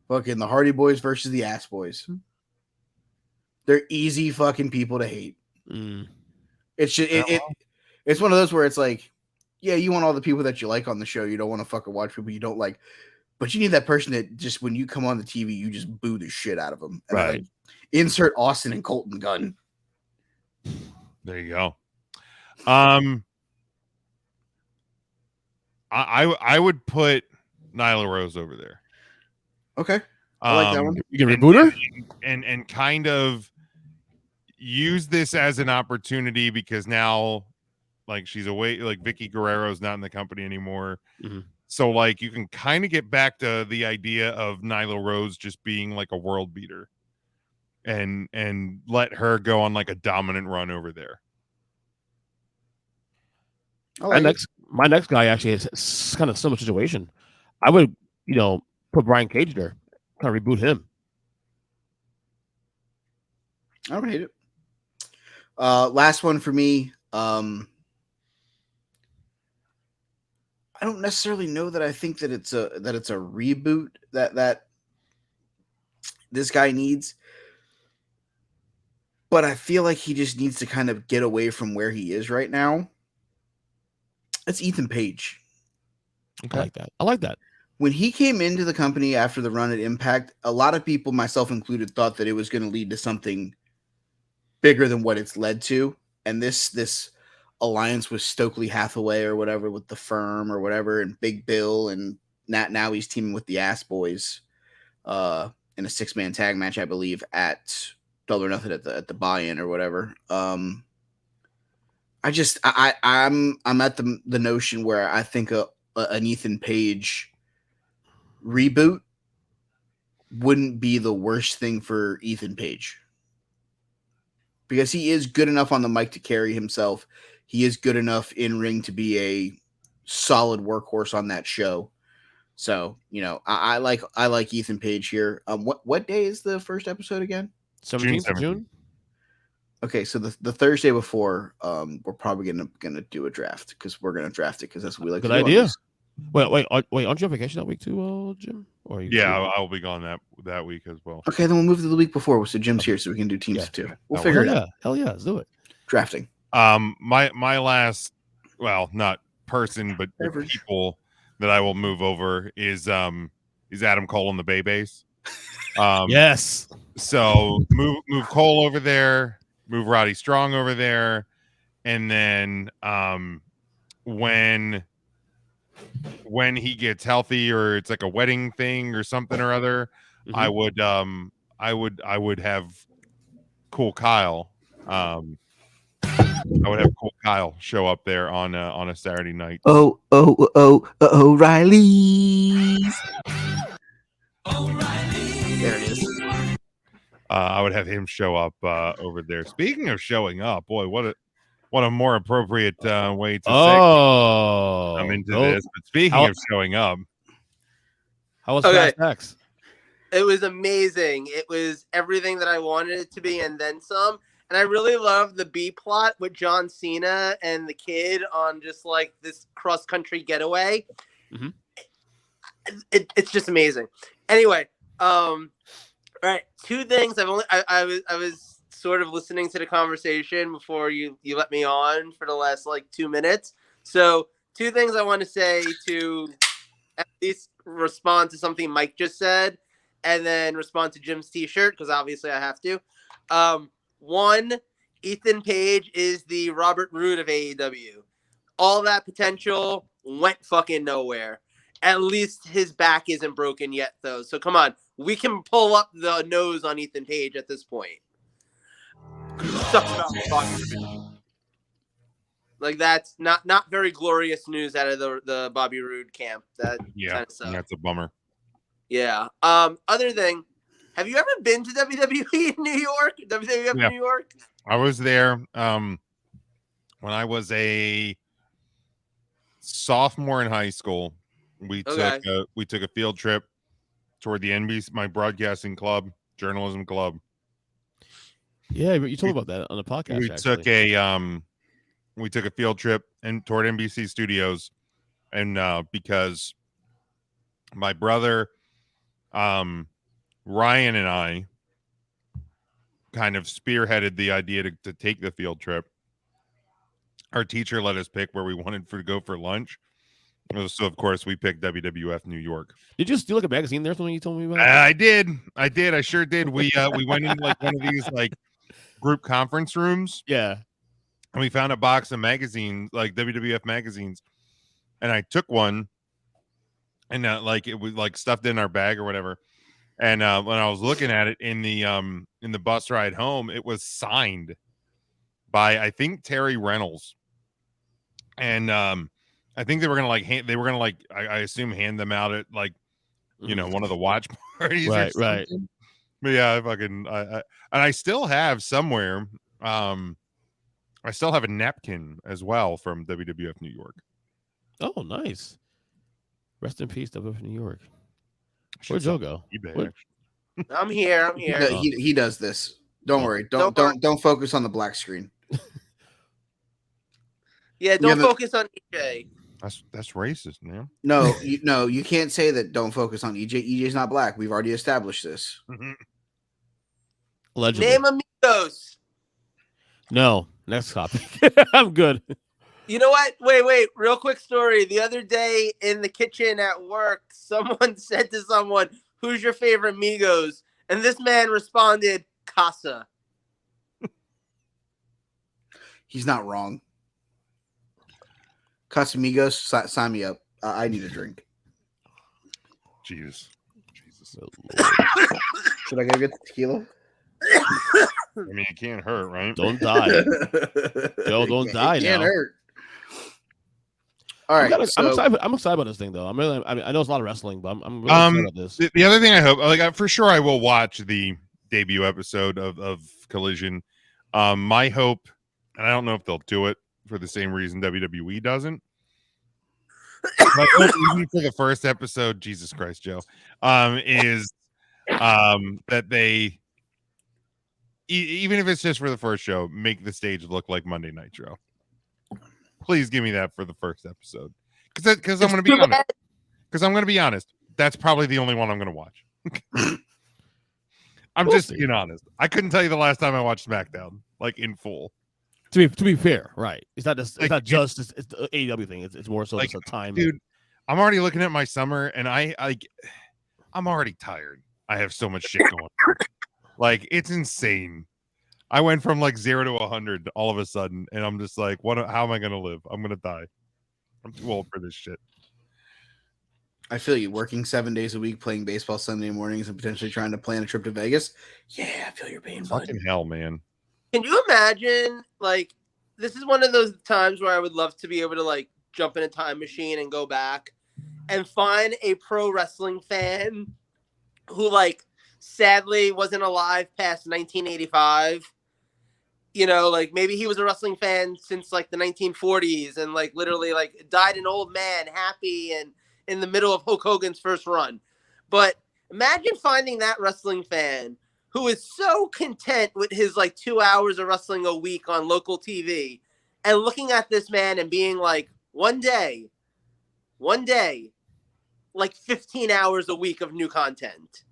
Fucking the Hardy Boys versus the Ass Boys. They're easy fucking people to hate. It's just it's one of those where it's like, yeah, you want all the people that you like on the show. You don't want to fucking watch people you don't like. But you need that person that just when you come on the TV, you just boo the shit out of them. And right. Like, insert Austin and Colton Gunn. There you go. I would put Nyla Rose over there. Okay. I like that one. You can reboot her? And kind of use this as an opportunity because now like she's away, like Vicky Guerrero's not in the company anymore. Mm-hmm. So like you can kind of get back to the idea of Nyla Rose just being like a world beater and let her go on like a dominant run over there. My next guy actually is kind of similar situation. I would, put Brian Cage there, kind of reboot him. I don't hate it. Last one for me. I don't necessarily know that I think that it's a reboot that this guy needs, but I feel like he just needs to kind of get away from where he is right now. It's Ethan Page. Okay. I like that. When he came into the company after the run at Impact, a lot of people, myself included, thought that it was going to lead to something bigger than what it's led to. And this alliance with Stokely Hathaway or whatever, with the Firm or whatever, and Big Bill, and now he's teaming with the Ass Boys in a 6-man tag match, I believe, at Double or Nothing at the buy-in or whatever. I'm at the notion where I think an Ethan Page reboot wouldn't be the worst thing for Ethan Page, because he is good enough on the mic to carry himself. He is good enough in ring to be a solid workhorse on that show. So, I like Ethan Page here. What day is the first episode again? 17th of June. Okay, so the Thursday before, we're probably gonna do a draft because we're gonna draft it because that's what we like. Good to do idea. Wait, aren't you on vacation that week too, Jim? Or I'll be gone that week as well. Okay, then we'll move to the week before, so Jim's here, so we can do teams too. We'll figure it out. Hell yeah, let's do it. Drafting. My last, well, not person, but people that I will move over is Adam Cole and the Baybase. Yes. So move Cole over there, move Roddy Strong over there, and then when when he gets healthy or it's like a wedding thing or something or other, I would have Cool Kyle. I would have Cool Kyle show up there on a Saturday night. O'Reilly's. There it is. I would have him show up over there. Speaking of showing up, boy, what a more appropriate way to say I'm into this. But speaking of showing up, how was Fast X? It was amazing. It was everything that I wanted it to be and then some. And I really love the B plot with John Cena and the kid on just like this cross country getaway. Mm-hmm. It's just amazing. Anyway, all right, two things. I was sort of listening to the conversation before you let me on for the last like 2 minutes. So two things I want to say to at least respond to something Mike just said, and then respond to Jim's t-shirt because obviously I have to. One, Ethan Page is the Robert Roode of AEW. All that potential went fucking nowhere. At least his back isn't broken yet, though. So come on, we can pull up the nose on Ethan Page at this point. Like that's not very glorious news out of the Bobby Roode camp. That kind of sucks. That's a bummer. Yeah. Other thing, have you ever been to WWE in New York? WWF New York? I was there when I was a sophomore in high school. We took a field trip toward the NBC, my broadcasting club, journalism club. Yeah, you told me about that on the podcast. We took a field trip toward NBC Studios, and because my brother, Ryan, and I kind of spearheaded the idea to take the field trip. Our teacher let us pick where we wanted to go for lunch. So of course we picked WWF New York. Did you steal like a magazine there? Something you told me about? I did. I sure did. We went into like one of these like group conference rooms. Yeah. And we found a box of magazines, like WWF magazines, and I took one, and like it was like stuffed in our bag or whatever. And when I was looking at it in the bus ride home, it was signed by I think Terry Reynolds, and I think they were gonna I assume hand them out at like one of the watch parties, right? But yeah, I still have somewhere. I still have a napkin as well from WWF New York. Oh, nice. Rest in peace, WWF New York. Where'd Joe go? I'm here. He does this. Don't worry. Don't focus on the black screen. Yeah, don't focus on EJ. That's racist, man. No, you can't say that. Don't focus on EJ. EJ's not black. We've already established this. Allegedly. Name amigos. No. Next topic. I'm good. You know what? Wait. Real quick story. The other day in the kitchen at work, someone said to someone, "Who's your favorite Migos?" And this man responded, "Casa." He's not wrong. Casamigos, sign me up. I need a drink. Jesus. Should I go get the tequila? I mean, it can't hurt, right? Don't die. Joe, don't die now. It can't hurt. All right. I'm excited about this thing, though. I know it's a lot of wrestling, but I'm really excited about this. The other thing I hope, for sure, I will watch the debut episode of Collision. My hope, and I don't know if they'll do it for the same reason WWE doesn't. My hope, even for the first episode, Jesus Christ, Joe, is that they, even if it's just for the first show, make the stage look like Monday Nitro. Please give me that for the first episode, because I'm going to be honest. Because I'm going to be honest, that's probably the only one I'm going to watch. I'm just being honest. I couldn't tell you the last time I watched SmackDown like in full. To be fair, right? It's not just it's the AEW thing. It's more so just a time. Dude, I'm already looking at my summer, and I'm already tired. I have so much shit going on. Like, it's insane. I went from like 0 to 100 all of a sudden, and I'm just like, how am I gonna live? I'm gonna die. I'm too old for this shit. I feel you. Working 7 days a week, playing baseball Sunday mornings, and potentially trying to plan a trip to Vegas. Yeah, I feel your pain, bud. Fucking hell, man. Can you imagine, like, this is one of those times where I would love to be able to, like, jump in a time machine and go back and find a pro wrestling fan who, like, sadly wasn't alive past 1985. You know, like, maybe he was a wrestling fan since, like, the 1940s and, like, literally, like, died an old man, happy and in the middle of Hulk Hogan's first run. But imagine finding that wrestling fan who is so content with his, like, 2 hours of wrestling a week on local TV and looking at this man and being like, one day, like 15 hours a week of new content.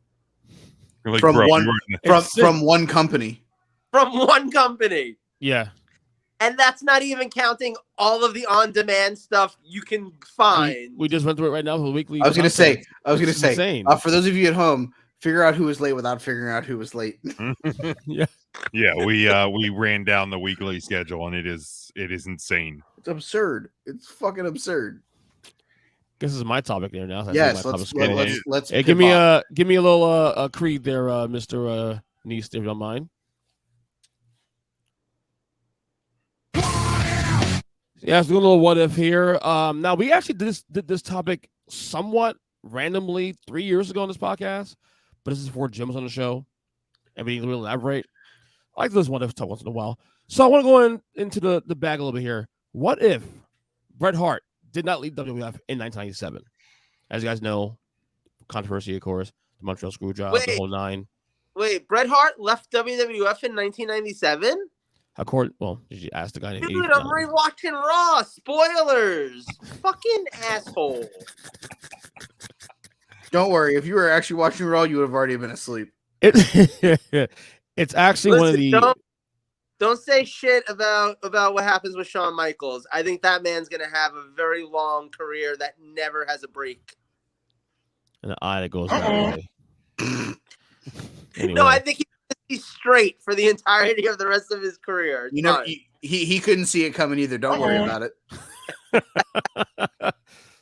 Like, From bro, one- you were- From one company. From one company. Yeah. And that's not even counting all of the on-demand stuff you can find. We just went through it right now for the weekly. I was gonna say. insane. For those of you at home, figure out who was late without figuring out who was late. Yeah. Yeah, we ran down the weekly schedule and it is insane. It's absurd. It's fucking absurd. This is my topic there now. Yes, My let's topic's let's Hey, give me a little Creed there, Mr. Nice, if you don't mind. Yeah, let's do a little what if here. Now we actually did this topic somewhat randomly 3 years ago on this podcast, but this is before Jim was on the show, and we didn't really elaborate. I like this what if talk once in a while. So I want to go into the bag a little bit here. What if Bret Hart did not leave WWF in 1997? As you guys know, controversy, of course, the Montreal Screwjob, the whole nine. Wait, Bret Hart left WWF in 1997? Well, did you ask the guy? Dude, I'm rewatching Raw. Spoilers. Fucking asshole. Don't worry. If you were actually watching Raw, you would have already been asleep. It's actually one of the. Don't say shit about what happens with Shawn Michaels. I think that man's gonna have a very long career that never has a break. An eye that goes that way. Anyway. No, I think he's straight for the entirety of the rest of his career. You know, he couldn't see it coming either. Don't worry about it.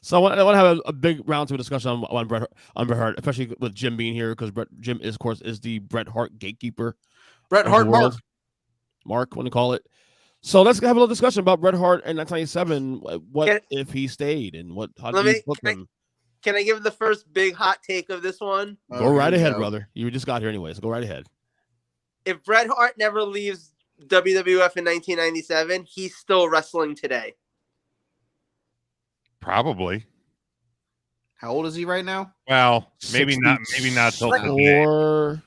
So I want to have a big roundtable discussion on Bret Hart, especially with Jim being here because Jim is, of course, the Bret Hart gatekeeper. Bret Hart Mark, want to call it. So let's have a little discussion about Bret Hart in 1997. What if he stayed, and how do you book him? Can I give the first big hot take of this one? Go right ahead, brother. You just got here anyway, so go right ahead. If Bret Hart never leaves WWF in 1997, he's still wrestling today. Probably. How old is he right now? Well, maybe not till today.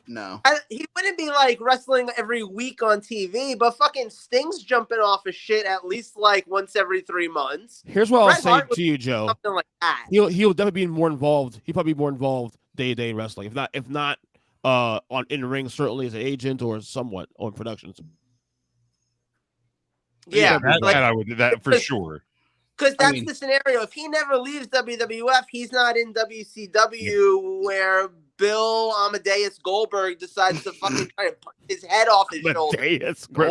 No. He wouldn't be like wrestling every week on TV, but fucking Sting's jumping off of shit at least like once every 3 months. Here's what I'll say to you, Joe. Something like that. He'll definitely be more involved. He'll probably be more involved day to day in wrestling. If not on in the ring, certainly as an agent or somewhat on productions. Yeah, that I would for sure. Because that's the scenario. If he never leaves WWF, he's not in WCW where Bill Amadeus Goldberg decides to fucking try to put his head off his shoulder.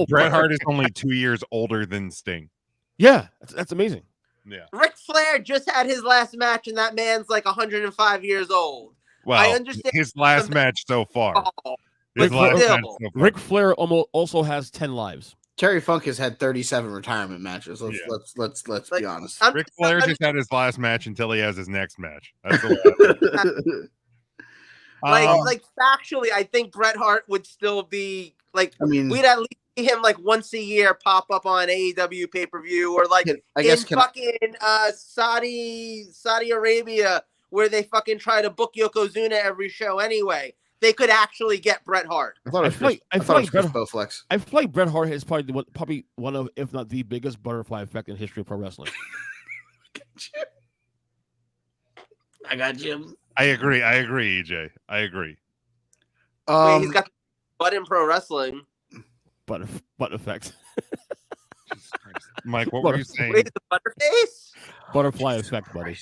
Bret Hart is only 2 years older than Sting. Yeah, that's amazing. Yeah. Ric Flair just had his last match, and that man's like 105 years old. Well, I understand his last match so far. Ric Flair also has 10 lives. Terry Funk has had 37 retirement matches. Let's be honest. Ric Flair just had his last match until he has his next match. That's the like factually, I think Bret Hart would still be like. I mean, we'd at least see him like once a year pop up on AEW pay-per-view or like Saudi Arabia where they fucking try to book Yokozuna every show anyway. They could actually get Bret Hart. I feel like Bret Hart is probably one of, if not the biggest butterfly effect in history of pro wrestling. I got Jim. I agree, EJ. I agree. He's got butt in pro wrestling. Butt effect. Mike, what were you saying? Wait, the butterface? Butterfly effect, buddy.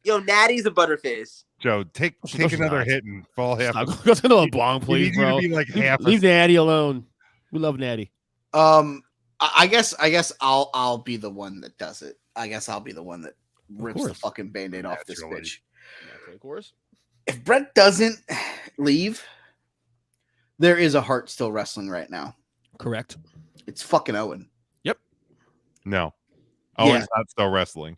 Yo, Natty's a butterface. Joe, take another hit and fall half. Go to another bong, please, bro. Leave Natty alone. We love Natty. I guess I'll be the one that does it. I guess I'll be the one that rips the course. fucking Band-Aid off this Naturally. bitch. Of course. If Bret doesn't leave, there is a Hart still wrestling right now. Correct. It's fucking Owen. No. Yeah. Owen's not still wrestling.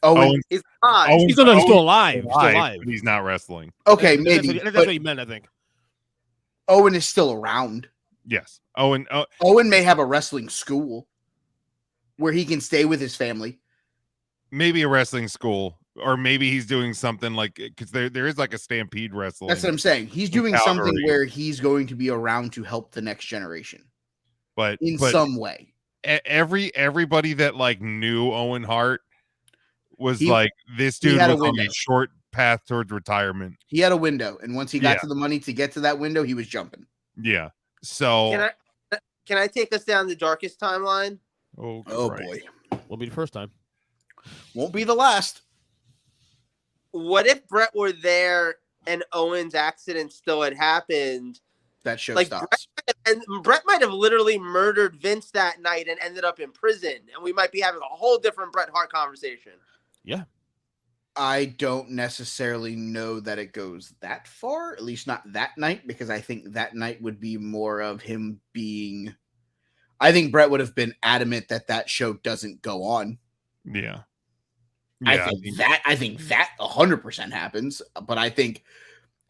Owen. He's not. Owen's He's still alive. He's still alive. but he's not wrestling. Okay, That's maybe. what But he meant, I think. Owen is still around. Yes. Owen. Owen may have a wrestling school where he can stay with his family. Maybe a wrestling school, or maybe he's doing something like, because there is like a Stampede wrestling. That's what I'm saying. He's doing Calgary. something where he's going to be around to help the next generation but in but some way. everybody that like knew Owen Hart was He- like, this he dude had a was on a window. short path towards retirement. He had a window, and once he got Yeah. to the money to get to that window, he was jumping. Yeah. So. Can I take us down the darkest timeline? Oh Boy. Will be the first time. Won't be the last. What if Bret were there and Owen's accident still had happened? That show Like stops. Bret might have literally murdered Vince that night and ended up in prison, and we might be having a whole different Bret Hart conversation. Yeah. I don't necessarily know that it goes that far, at least not that night, because I think that night would be more of him being. I think Bret would have been adamant that that show doesn't go on. Yeah. I think that 100% happens, but I think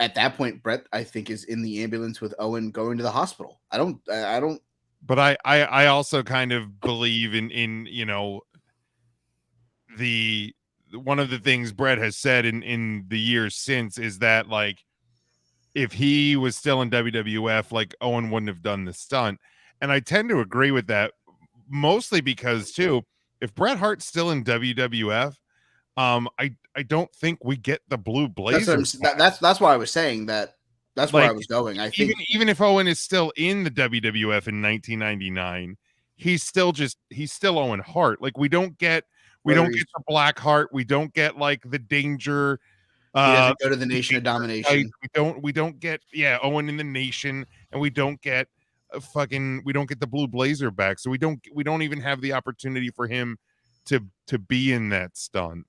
at that point Bret, I think, is in the ambulance with Owen going to the hospital. I don't. But I also kind of believe in the one of the things Bret has said in the years since is that, like, if he was still in WWF, like, Owen wouldn't have done the stunt. And I tend to agree with that, mostly because too, if Bret Hart's still in WWF, I don't think we get the blue blazer. That's why I was saying that. That's where I was going. I think even if Owen is still in the WWF in 1999, he's still Owen Hart. Like, we don't get the Black Heart. We don't get like the Danger. he doesn't go to the Nation of Domination. We don't get Owen in the Nation, and we don't get we don't get the blue blazer back. So we don't even have the opportunity for him to be in that stunt.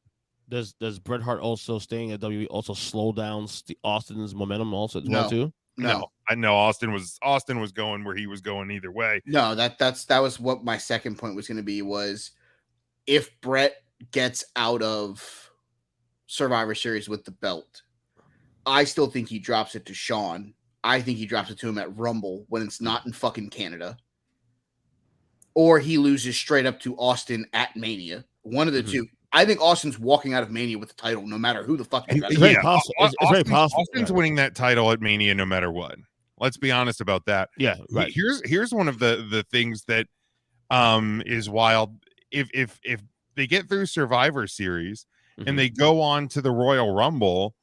Does Bret Hart also staying at WWE also slow down Austin's momentum also as well too? No, I know Austin was going where he was going either way. No, that was what my second point was going to be, was if Bret gets out of Survivor Series with the belt, I still think he drops it to Shawn. I think he drops it to him at Rumble when it's not in fucking Canada. Or he loses straight up to Austin at Mania. One of the two. I think Austin's walking out of Mania with the title, no matter who the fuck he's It's very possible. It's very possible. Austin's winning that title at Mania no matter what. Let's be honest about that. Yeah, right. Here's one of the things that is wild. If they get through Survivor Series and they go on to the Royal Rumble,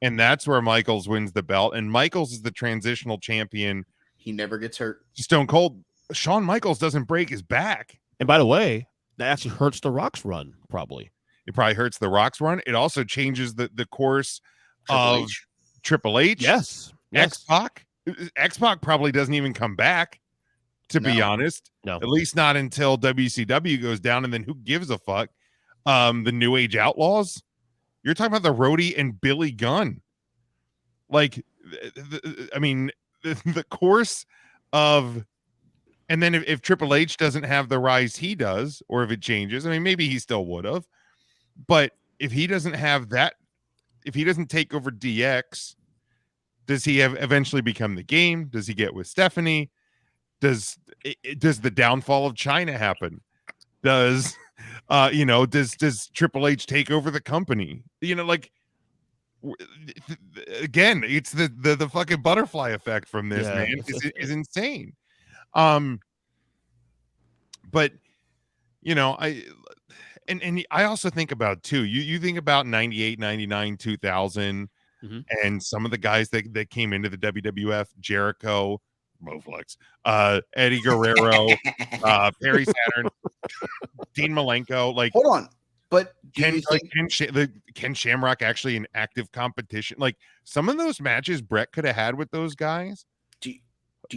and that's where Michaels wins the belt, and Michaels is the transitional champion. He never gets hurt. Stone Cold. Shawn Michaels doesn't break his back. And by the way, that actually hurts The Rock's run, probably. It probably hurts The Rock's run. It also changes the course of Triple H. Yes. X-Pac. X-Pac probably doesn't even come back, to be honest. No. At least not until WCW goes down, and then who gives a fuck? The New Age Outlaws? You're talking about the Roadie and Billy Gunn. Like, the course of... And then if Triple H doesn't have the rise he does, or if it changes, I mean, maybe he still would have. But if he doesn't have that, if he doesn't take over DX, does he eventually become the Game? Does he get with Stephanie? Does the downfall of China happen? Does Triple H take over the company? Like, again, it's the fucking butterfly effect from this, man. Is insane. But I also think about too, you think about 98, 99, 2000, and some of the guys that came into the WWF, Jericho, Bowflex, Eddie Guerrero, Perry Saturn, Dean Malenko. Like, hold on, but Ken Shamrock actually in active competition? Like, some of those matches Bret could have had with those guys.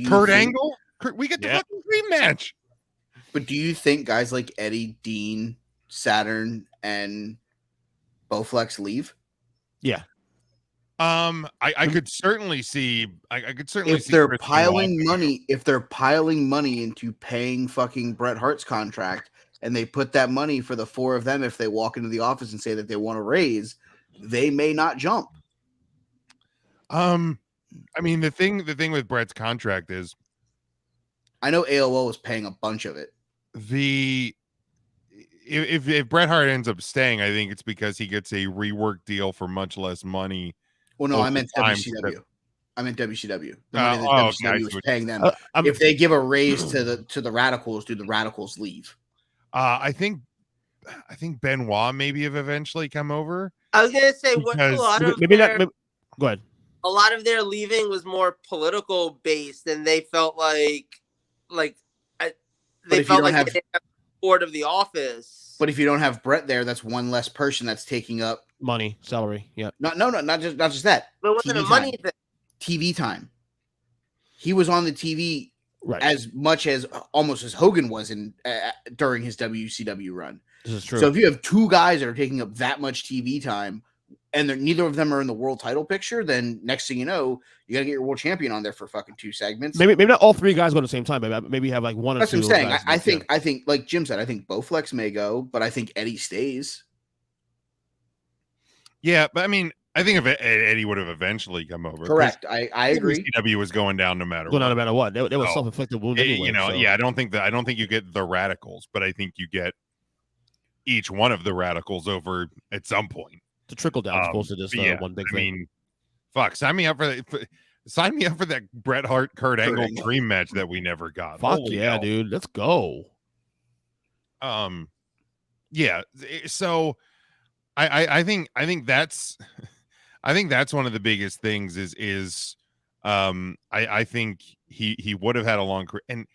Kurt Angle, we get the fucking dream match. But do you think guys like Eddie, Dean, Saturn, and Bowflex leave? Yeah. I could certainly see. I could certainly If see they're Chris piling Benoit. money, if they're piling money into paying fucking Bret Hart's contract, and they put that money for the four of them, if they walk into the office and say that they want to raise, they may not jump. I mean, the thing with Bret's contract is I know AOL was paying a bunch of it. If Bret Hart ends up staying, I think it's because he gets a rework deal for much less money. Well, no, over I meant time. WCW. I meant WCW. The money that Okay, I WCW see was what paying you're them. I'm- If they give a raise to the Radicals, do the Radicals leave? I think Benoit maybe have eventually come over. I was gonna say what a Because lot of Maybe their, not. Go ahead. a lot of their leaving was more political based, and they felt like But if you don't have- they didn't have support of the office. But if you don't have Bret there, that's one less person that's taking up Money, salary. Yeah. not just that. But it wasn't TV a money time. thing. TV time. He was on the TV Right. as much as almost as Hogan was in during his WCW run. This is true. So if you have two guys that are taking up that much TV time, and neither of them are in the world title picture, then next thing you know, you got to get your world champion on there for fucking 2 segments. maybe not all 3 guys go at the same time. Maybe have like one or That's two. what I'm saying. Guys I think, like Jim said, I think Bowflex may go, but I think Eddie stays. Yeah, but I mean, I think if Eddie would have eventually come over. Correct. I agree. WCW was going down no matter Well, what. no matter what, they were So, self-inflicted wound anyway. You know, so. yeah, I don't think you get the Radicals, but I think you get each one of the Radicals over at some point. To trickle down, as opposed to just one big I thing. mean, fuck, sign me up for that Bret Hart Kurt Angle dream match that we never got. Fuck Holy yeah, hell. dude, let's go. Yeah, so I think that's one of the biggest things is I think he would have had a long career, and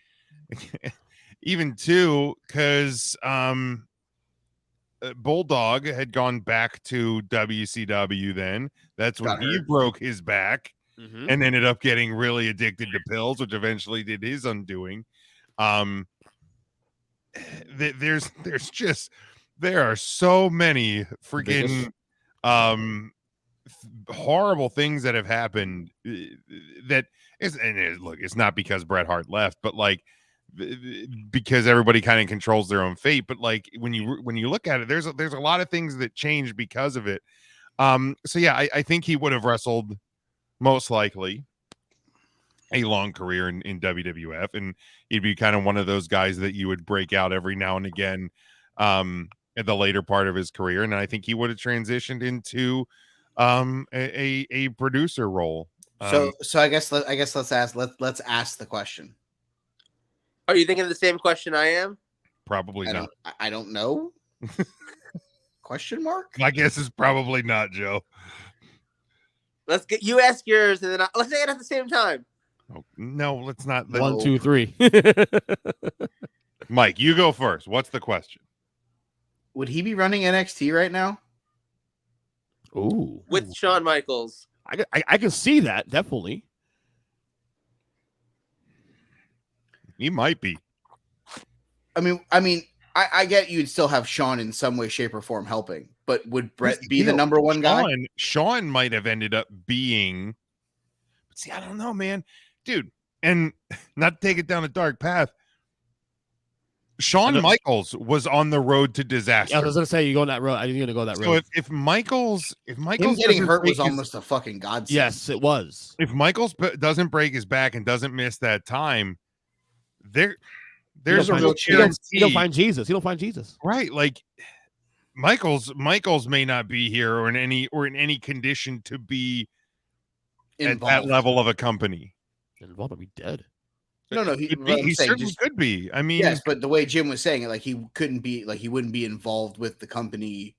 even too because Bulldog had gone back to WCW. Then that's when he broke his back and ended up getting really addicted to pills, which eventually did his undoing. There are so many freaking horrible things that have happened that is, and look, it's not because Bret Hart left, but like because everybody kind of controls their own fate. But like when you look at it, there's a lot of things that change because of it. So yeah, I think he would have wrestled most likely a long career in WWF, and he'd be kind of one of those guys that you would break out every now and again at the later part of his career. And I think he would have transitioned into a producer role. So I guess let's ask the question. Are you thinking of the same question I am? Probably not. I don't know. Question mark? My guess is probably not, Joe. Let's get you ask yours, and then let's say it at the same time. Oh, no, let's not. 1, 2, 3. Mike, you go first. What's the question? Would he be running NXT right now? Ooh, With Shawn Michaels. I can see that, definitely. He might be. I mean, I get you'd still have Shawn in some way, shape, or form helping, but would Bret be the number one guy? Shawn might have ended up being. But see, I don't know, man, dude. And not to take it down a dark path, Shawn Michaels was on the road to disaster. Yeah, I was gonna say you go on that road. I'm gonna go that road. So if Michaels him getting hurt was almost a fucking godsend. Yes, it was. If Michaels doesn't break his back and doesn't miss that time, there's a real chance he don't find Jesus. He don't find Jesus. Right, like Michaels may not be here or in any condition to be involved at that level of a company. Involved, but be dead. No, he certainly could be. I mean, yes, but the way Jim was saying it, like he couldn't be, like he wouldn't be involved with the company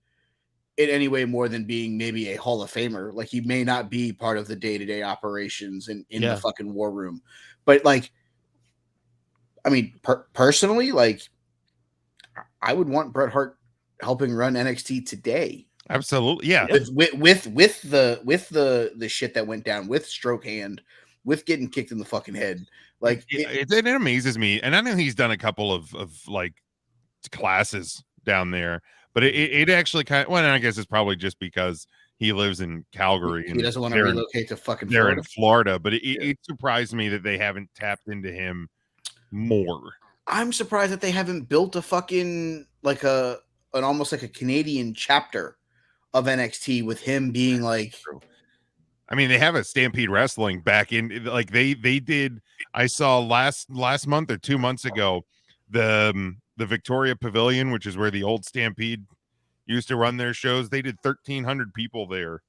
in any way more than being maybe a Hall of Famer. Like he may not be part of the day-to-day operations in the fucking war room. But like, I mean, personally, like I would want Bret Hart helping run NXT today. Absolutely, yeah. With the shit that went down with stroke hand, with getting kicked in the fucking head. Like it amazes me, and I know he's done a couple of like classes down there, But it actually kind of, well, and I guess it's probably just because he lives in Calgary He and doesn't want to they're in- relocate to fucking they're Florida. in Florida. But it surprised me that they haven't tapped into him more. I'm surprised that they haven't built a fucking like an almost like a Canadian chapter of NXT with him being like. I mean, they have a Stampede Wrestling back in, like they did. I saw last month or 2 months ago the Victoria Pavilion, which is where the old Stampede used to run their shows. They did 1,300 people there,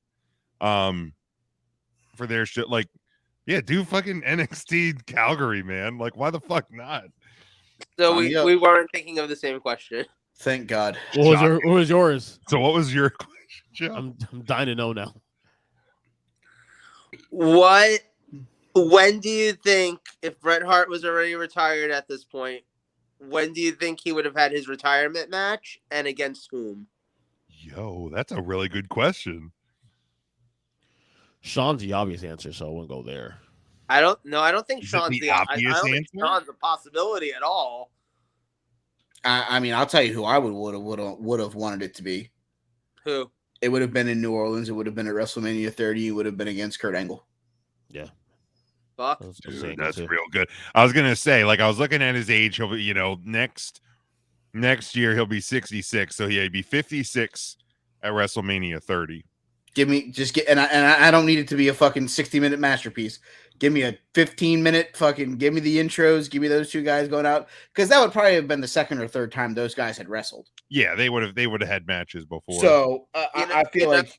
for their show. Like, yeah, do fucking NXT Calgary, man. Like, why the fuck not? So we weren't thinking of the same question. Thank God. What was yours? So what was your question, Joe? I'm dying to know now. When do you think, if Bret Hart was already retired at this point, when do you think he would have had his retirement match, and against whom? Yo, that's a really good question. Sean's the obvious answer, so I won't go there. I don't think Is it Sean's the I obvious don't think answer? Sean's a possibility at all. I mean, I'll tell you who I would have wanted it to be. Who? It would have been in New Orleans. It would have been at WrestleMania 30. It would have been against Kurt Angle. Yeah. Fuck. Dude, that's real good. I was gonna say, like, I was looking at his age. He'll be, next year he'll be 66, so he'd be 56 at WrestleMania 30. And I don't need it to be a fucking 60-minute masterpiece. Give me a 15-minute fucking. Give me the intros. Give me those two guys going out, because that would probably have been the second or third time those guys had wrestled. Yeah, they would have had matches before. So I feel like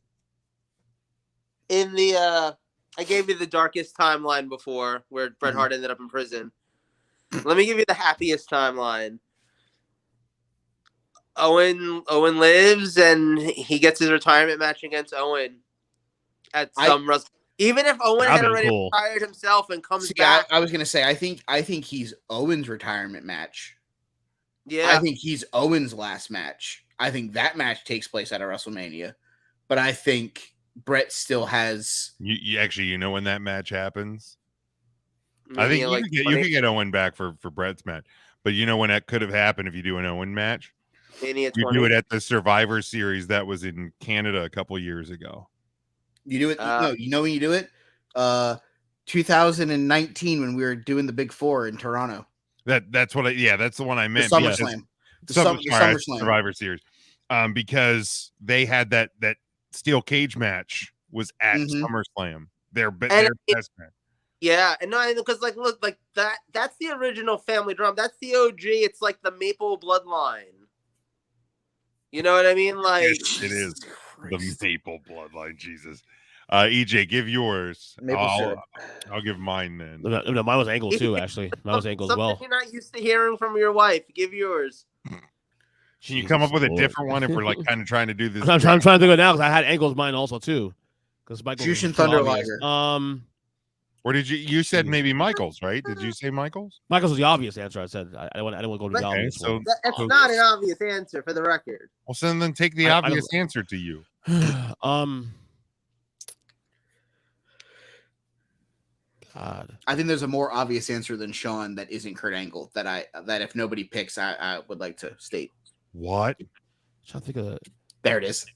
in the I gave you the darkest timeline before, where Bret Hart ended up in prison. Let me give you the happiest timeline. Owen lives, and he gets his retirement match against Owen at some even if Owen had already retired himself and comes back. I was gonna say, I think he's Owen's retirement match. Yeah, I think he's Owen's last match. I think that match takes place at a WrestleMania, but I think Bret still has. You actually, when that match happens, Maybe I think like you can get Owen back for Bret's match. But when that could have happened if you do an Owen match? Mania 20. You do it at the Survivor Series that was in Canada a couple years ago. You do it. No, when you do it? 2019 when we were doing the Big Four in Toronto. That's what that's the one I meant. The SummerSlam. The SummerSlam. Survivor Series. Because they had that steel cage match was at SummerSlam. Their best match. Yeah, and no, because look, that's the original family drum. That's the OG. It's like the Maple bloodline. You know what I mean? Like, it is the Maple bloodline. Jesus. EJ, give yours. I'll give mine then. No, mine was Angle too. Actually, mine was Angle as well. Something you're not used to hearing from your wife. Give yours. Can you come up with a different one if we're like kind of trying to do this? I'm trying to think of it now because I had Angle's mine also too. Because Jushin Thunder Liger. Or did you said maybe Michaels, right? Did you say Michaels? Michaels was the obvious answer. I said I didn't want to go to the obvious one. That's not an obvious answer for the record. Well, so then take the obvious answer to you. God. I think there's a more obvious answer than Sean that isn't Kurt Angle that if nobody picks, I would like to state. What? I'm trying to think of there it is.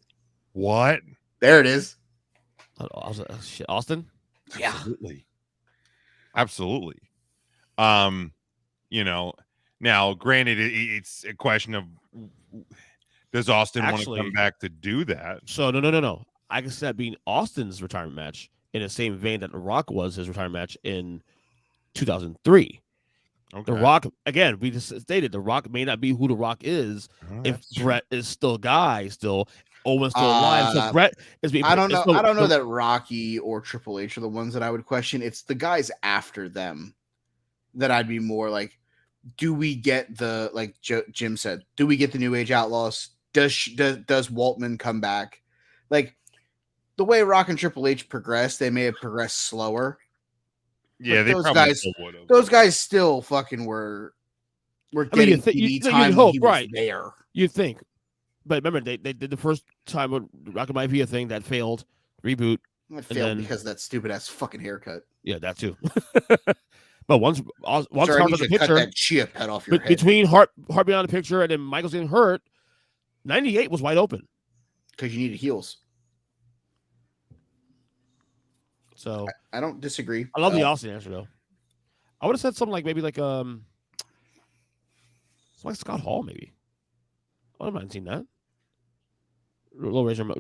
What? There it is. Austin? Yeah. Absolutely. Now granted, it's a question of does Austin want to come back to do that? So no. I can see that being Austin's retirement match in the same vein that The Rock was his retirement match in 2003. Okay. The Rock, again, we just stated The Rock may not be who The Rock is if Bret is still Owen's still alive. So Bret is being. I don't know that Rocky or Triple H are the ones that I would question. It's the guys after them that I'd be more like, do we get the, like Jim said, do we get the New Age Outlaws? Does Waltman come back? Like the way Rock and Triple H progressed, they may have progressed slower. Yeah, those guys still fucking were getting TV time. You'd hope, right? There, you'd think. But remember, they did the first time with Rock and Mafia thing that failed. Reboot. It failed because of that stupid ass fucking haircut. Yeah, that too. But once Hart was the picture, cut that chip head off your head. Between Hart being on the picture and then Michaels getting hurt, 98 was wide open. Because you needed heels. So I don't disagree. I love the Austin answer though. I would have said something like maybe like Scott Hall maybe. I haven't seen that. Little Razor Brett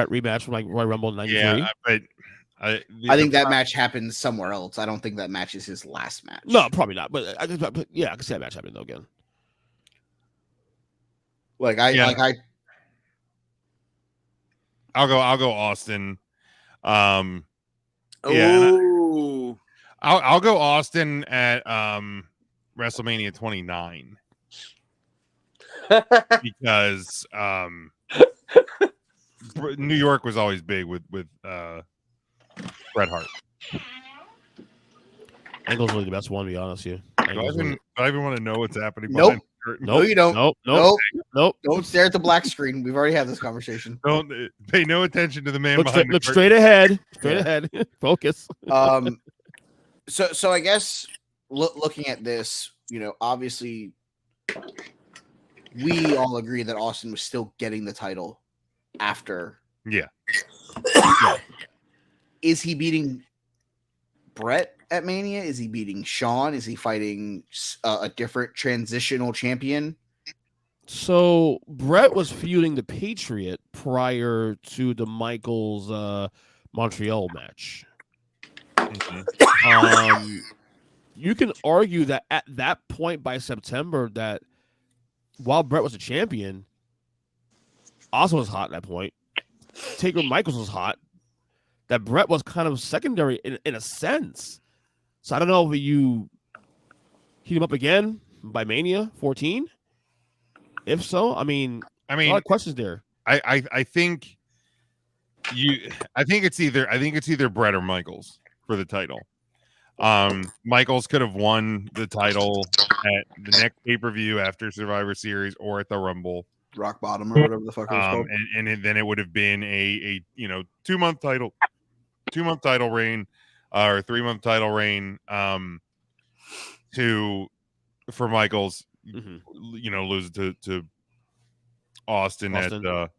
rematch from like Royal Rumble in '93. Yeah, but I think that match happened somewhere else. I don't think that match is his last match. No, probably not. But I can see that match happening though again. I'll go Austin. Yeah, Oh, I'll go Austin at WrestleMania 29 because New York was always big with Bret Hart. Angle's really the best one, to be honest with you. Do I even want to know what's happening? Nope. behind the curtain? No, you don't. Nope. Don't stare at the black screen. We've already had this conversation. Don't pay no attention to the man Look behind the look curtain. straight ahead. Straight ahead. Focus. So I guess looking at this, obviously we all agree that Austin was still getting the title after. Yeah. Is he beating Brett at Mania? Is he beating Shawn? Is he fighting a different transitional champion? So Brett was feuding the Patriot prior to the Michaels Montreal match. Mm-hmm. You can argue that at that point by September that while Brett was a champion, Austin was hot at that point. Taker Michaels was hot. That Brett was kind of secondary in a sense. So I don't know if you heat him up again by Mania 14. If so, I mean, a lot of questions there. I think it's either Brett or Michaels for the title. Michaels could have won the title at the next pay-per-view after Survivor Series or at the Rumble. Rock Bottom or whatever the fuck it was called. And then it would have been a 2-month title reign or 3-month title reign for Michaels, lose to Austin. At the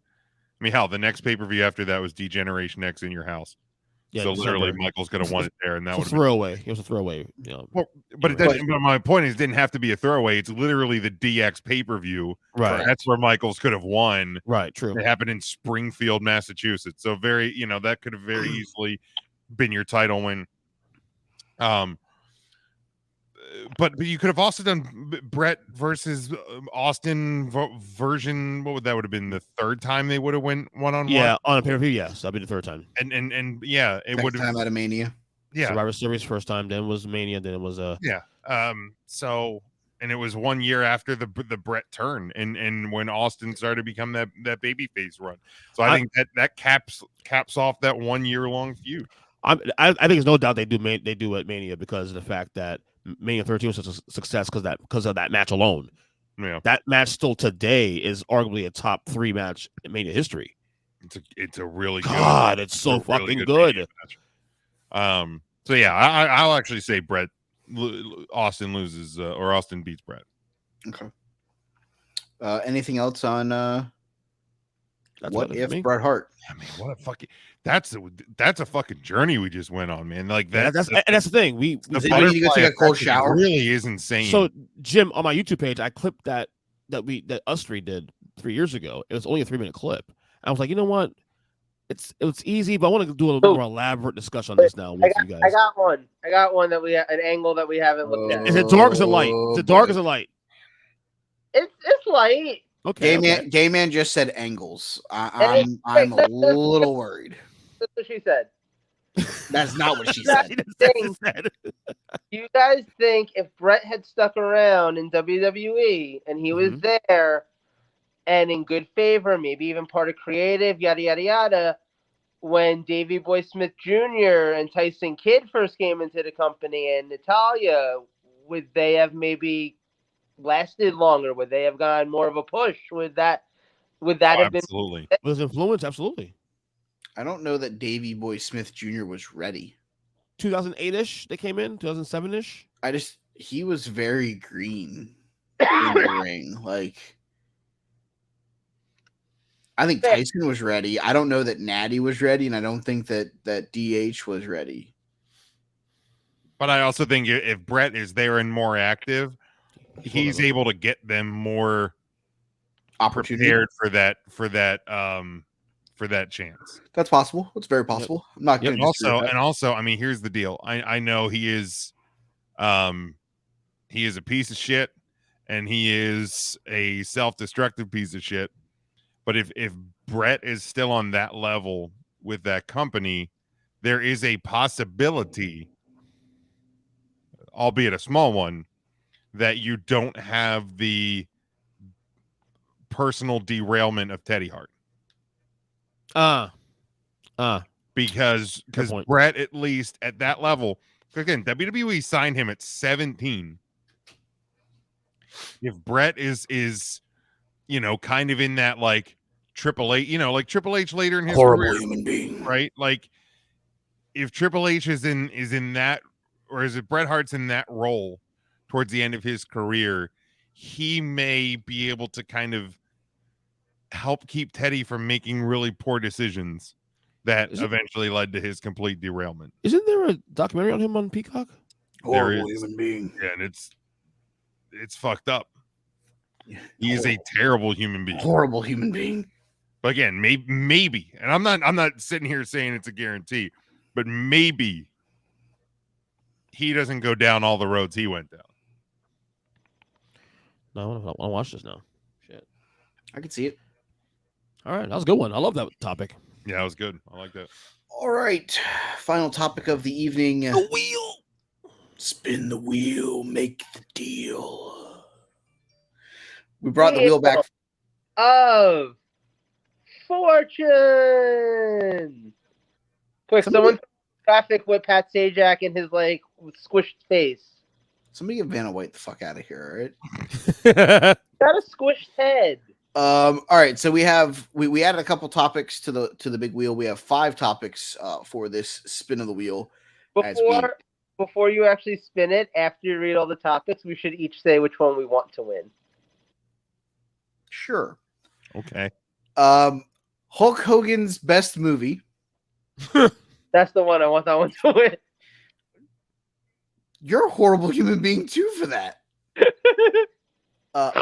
next pay-per-view after that was D-Generation X in your house. Yeah, so literally Michaels could have won it there, and that was a throwaway. It was a throwaway. But my point is, it didn't have to be a throwaway. It's literally the DX pay-per-view. Right. That's where Michaels could have won. Right. True. It happened in Springfield, Massachusetts. So that could have very easily been your title win. But you could have also done Brett versus Austin version. What would that have been? The third time they would have went one-on-one? Yeah, on a pay-per-view, yes. That'd be the third time. And yeah, it would have time out of Mania. Yeah. Survivor Series first time, then was Mania, then it was So, and it was 1 year after the Brett turn and when Austin started to become that babyface run. So I think that caps off that 1 year long feud. I think there's no doubt they do at Mania because of the fact that Mania 13 was such a success because of that match alone. Yeah, that match still today is arguably a top 3 match in Mania history. It's a really God, it's so fucking good. So yeah, I'll actually say Austin loses or Austin beats Brett. Okay. Anything else on what if Bret Hart? I mean, what a fucking that's a fucking journey we just went on, man. Like that's the thing. We you go take a cold shower. Really is insane. So Jim, on my YouTube page, I clipped that us 3 did 3 years ago. It was only a 3-minute clip. I was like, you know what? It's more but I want to do a little more elaborate discussion on this now with you guys. I got one that we have an angle that we haven't looked at. Is it dark or is it light? Is it dark or is it light? It's light. Okay. Gay man just said angles. I'm a little worried. That's what she said. That's not what she said. You guys think if Brett had stuck around in WWE and he was there and in good favor, maybe even part of creative, yada, yada, yada, when Davey Boy Smith Jr. and Tyson Kidd first came into the company and Natalya, would they have maybe lasted longer? Would they have gone more of a push? Would that have been absolutely was influence? Absolutely. I don't know that Davey Boy Smith Jr. was ready. 2008-ish they came in, 2007-ish. He was very green in the ring. Like I think Tyson was ready. I don't know that Natty was ready, and I don't think that DH was ready. But I also think if Bret is there and more active, he's able to get them more Opportunity prepared for that chance. That's possible. It's very possible. I'm not going to also, I mean, here's the deal. I know he is a piece of shit, and he is a self-destructive piece of shit. But if Bret is still on that level with that company, there is a possibility, albeit a small one, that you don't have the personal derailment of Teddy Hart. Because Bret, at least at that level, again, WWE signed him at 17. If Bret is kind of in that like Triple H, like Triple H later in his career, human being, right? Like if Triple H is in that, or is it Bret Hart's in that role towards the end of his career, he may be able to kind of help keep Teddy from making really poor decisions that eventually led to his complete derailment. Isn't there a documentary on him on Peacock? Horrible human being. Yeah, and it's fucked up. He is a terrible human being. Horrible human being. But again, maybe, and I'm not sitting here saying it's a guarantee, but maybe he doesn't go down all the roads he went down. No, I want to watch this now. Shit. I can see it. All right, that was a good one. I love that topic. Yeah, that was good. I like that. All right. Final topic of the evening. The wheel. Spin the wheel. Make the deal. We brought the wheel back. Of fortune. Quick, someone traffic with Pat Sajak in his like squished face. Somebody get Vanna White the fuck out of here, all right? Got a squished head. All right, so we added a couple topics to the big wheel. We have 5 topics for this spin of the wheel. Before you actually spin it, after you read all the topics, we should each say which one we want to win. Sure. Okay. Hulk Hogan's best movie. That's the one. I want that one to win. You're a horrible human being too for that.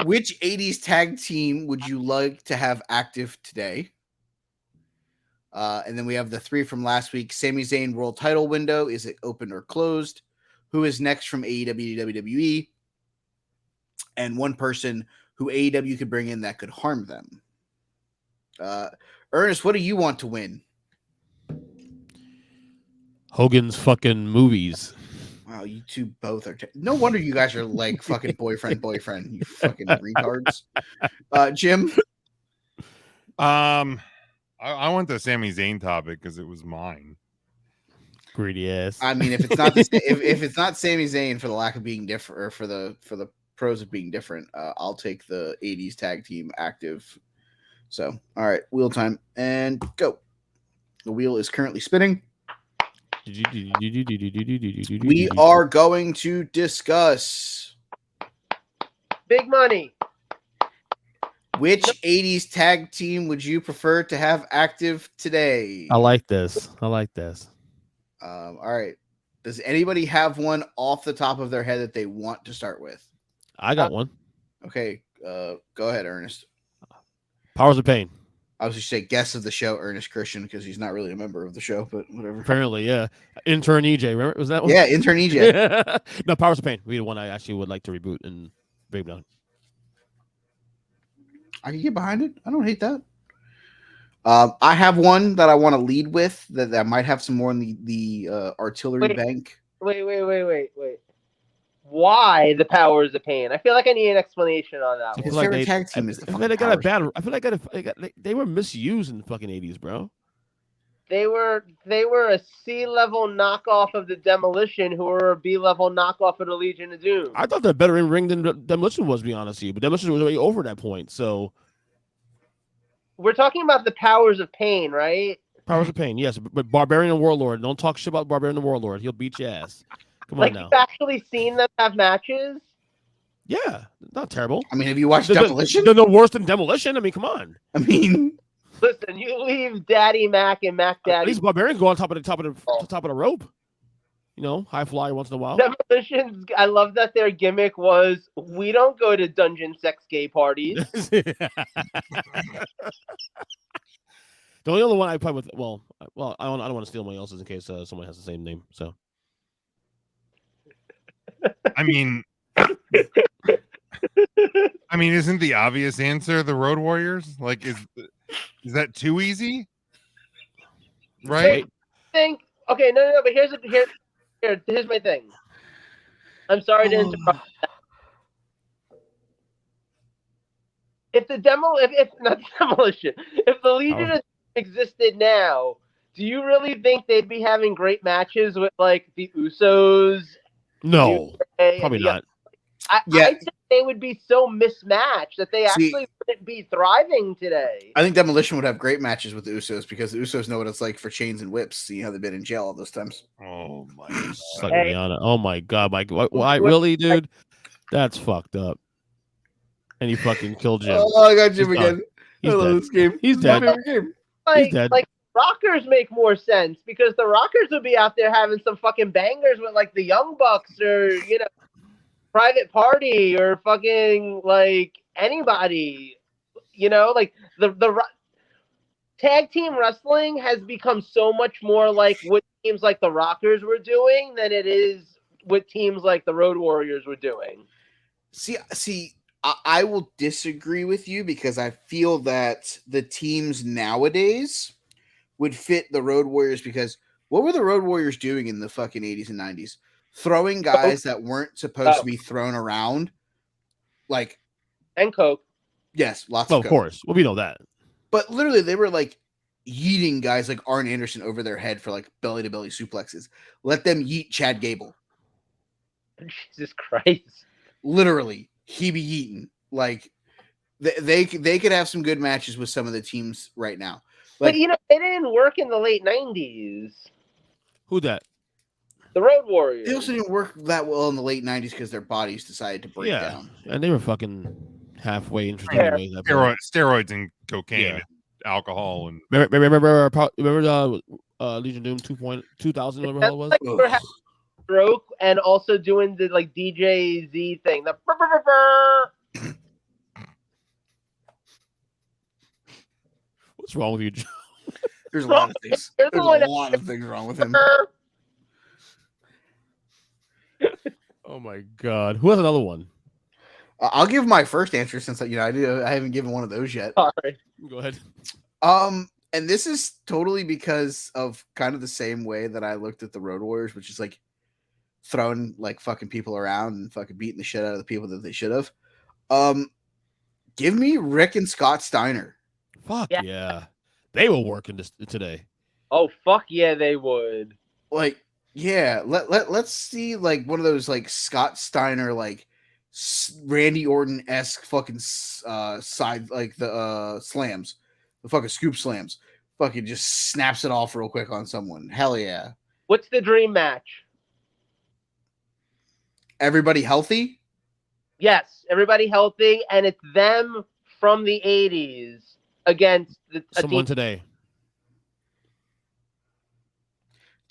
Which 80s tag team would you like to have active today? And then we have the 3 from last week. Sami Zayn world title window. Is it open or closed? Who is next from AEW to WWE? And one person who AEW could bring in that could harm them. Ernest, what do you want to win? Hogan's fucking movies. Wow, you two both are. No wonder you guys are like fucking boyfriend. You fucking retards. Jim? I want the Sami Zayn topic because it was mine. Greedy ass. I mean, if it's not if it's not Sami Zayn for the lack of being different, or for the pros of being different, I'll take the 80s tag team active. So, all right, wheel time and go. The wheel is currently spinning. We are going to discuss big money. Which 80s tag team would you prefer to have active today? I like this. All right. Does anybody have one off the top of their head that they want to start with? I got one. Okay. Go ahead, Ernest. Powers of Pain. I was just say guest of the show, Ernest Christian, because he's not really a member of the show, but whatever. Apparently, yeah. Intern EJ, remember? Was that one? Yeah, Intern EJ. No, Powers of Pain. We the one I actually would like to reboot and bring down. I can get behind it. I don't hate that. I have one that I want to lead with that might have some more in the artillery bank. Wait. Why the Powers of Pain? I feel like I need an explanation on that one. His favorite tag team is the fucking I feel like they were misused in the fucking 80s, bro. They were a C-level knockoff of the Demolition, who were a B-level knockoff of the Legion of Doom. I thought they're better in ring than Demolition was, to be honest with you. But Demolition was already over that point, so. We're talking about the Powers of Pain, right? Powers of Pain, yes. But Barbarian and Warlord. Don't talk shit about Barbarian and Warlord. He'll beat your ass. Come on now. You've actually seen them have matches? Yeah, not terrible. I mean, have you watched Demolition? They're no worse than Demolition. I mean, come on. I mean, Listen, you leave Daddy Mac and Mac At Daddy. least Barbarians go on top of the rope. You know, high flyer once in a while. Demolitions. I love that their gimmick was, we don't go to dungeon sex gay parties. The only other one I play with, well, I don't want to steal anyone else's in case someone has the same name. So, I mean, isn't the obvious answer the Road Warriors? Like, is that too easy? Right? Okay, no. But here's my thing. I'm sorry to interrupt. If the demolition, if the Legion existed now, do you really think they'd be having great matches with like the Usos? no, probably not. I think they would be so mismatched that they actually wouldn't be thriving today. I think Demolition would have great matches with the Usos because the Usos know what it's like for chains and whips. See how they've been in jail all those times. Oh my God. Oh my God, Mike. Why really, dude? That's fucked up. And he fucking killed Jim. Oh, I got Jim again. He's I love dead. this game. He's dead. He's dead. Like Rockers make more sense because the Rockers would be out there having some fucking bangers with like the Young Bucks or Private Party or fucking like anybody, like the tag team wrestling has become so much more like what teams like the Rockers were doing than it is what teams like the Road Warriors were doing. See, I will disagree with you because I feel that the teams nowadays would fit the Road Warriors because what were the Road Warriors doing in the fucking 80s and 90s? Throwing guys that weren't supposed to be thrown around, like and coke. Yes, lots of coke. Of course. Well, we know that. But literally, they were like yeeting guys like Arn Anderson over their head for like belly to belly suplexes. Let them yeet Chad Gable. Jesus Christ! Literally, he be yeeting. Like they could have some good matches with some of the teams right now. Like, but it didn't work in the late 90s. Who that? The Road Warriors. They also didn't work that well in the late 90s because their bodies decided to break down. And they were fucking halfway interested anyway. Steroids and cocaine and alcohol. And remember Legion Doom 2000, whatever the hell it was? Like stroke and also doing the like DJ Z thing. The What's wrong with you, Joe? There's a lot of things. There's a lot of things wrong with him. Oh my God! Who has another one? I'll give my first answer since I haven't given one of those yet. Sorry. Go ahead. And this is totally because of kind of the same way that I looked at the Road Warriors, which is like throwing like fucking people around and fucking beating the shit out of the people that they should have. Give me Rick and Scott Steiner. Fuck yeah. They were working today. Oh fuck yeah, they would. Like, yeah, let's see like one of those like Scott Steiner like Randy Orton-esque fucking side like the slams, the fucking scoop slams. Fucking just snaps it off real quick on someone. Hell yeah. What's the dream match? Everybody healthy? Yes, everybody healthy, and it's them from the 80s against someone today.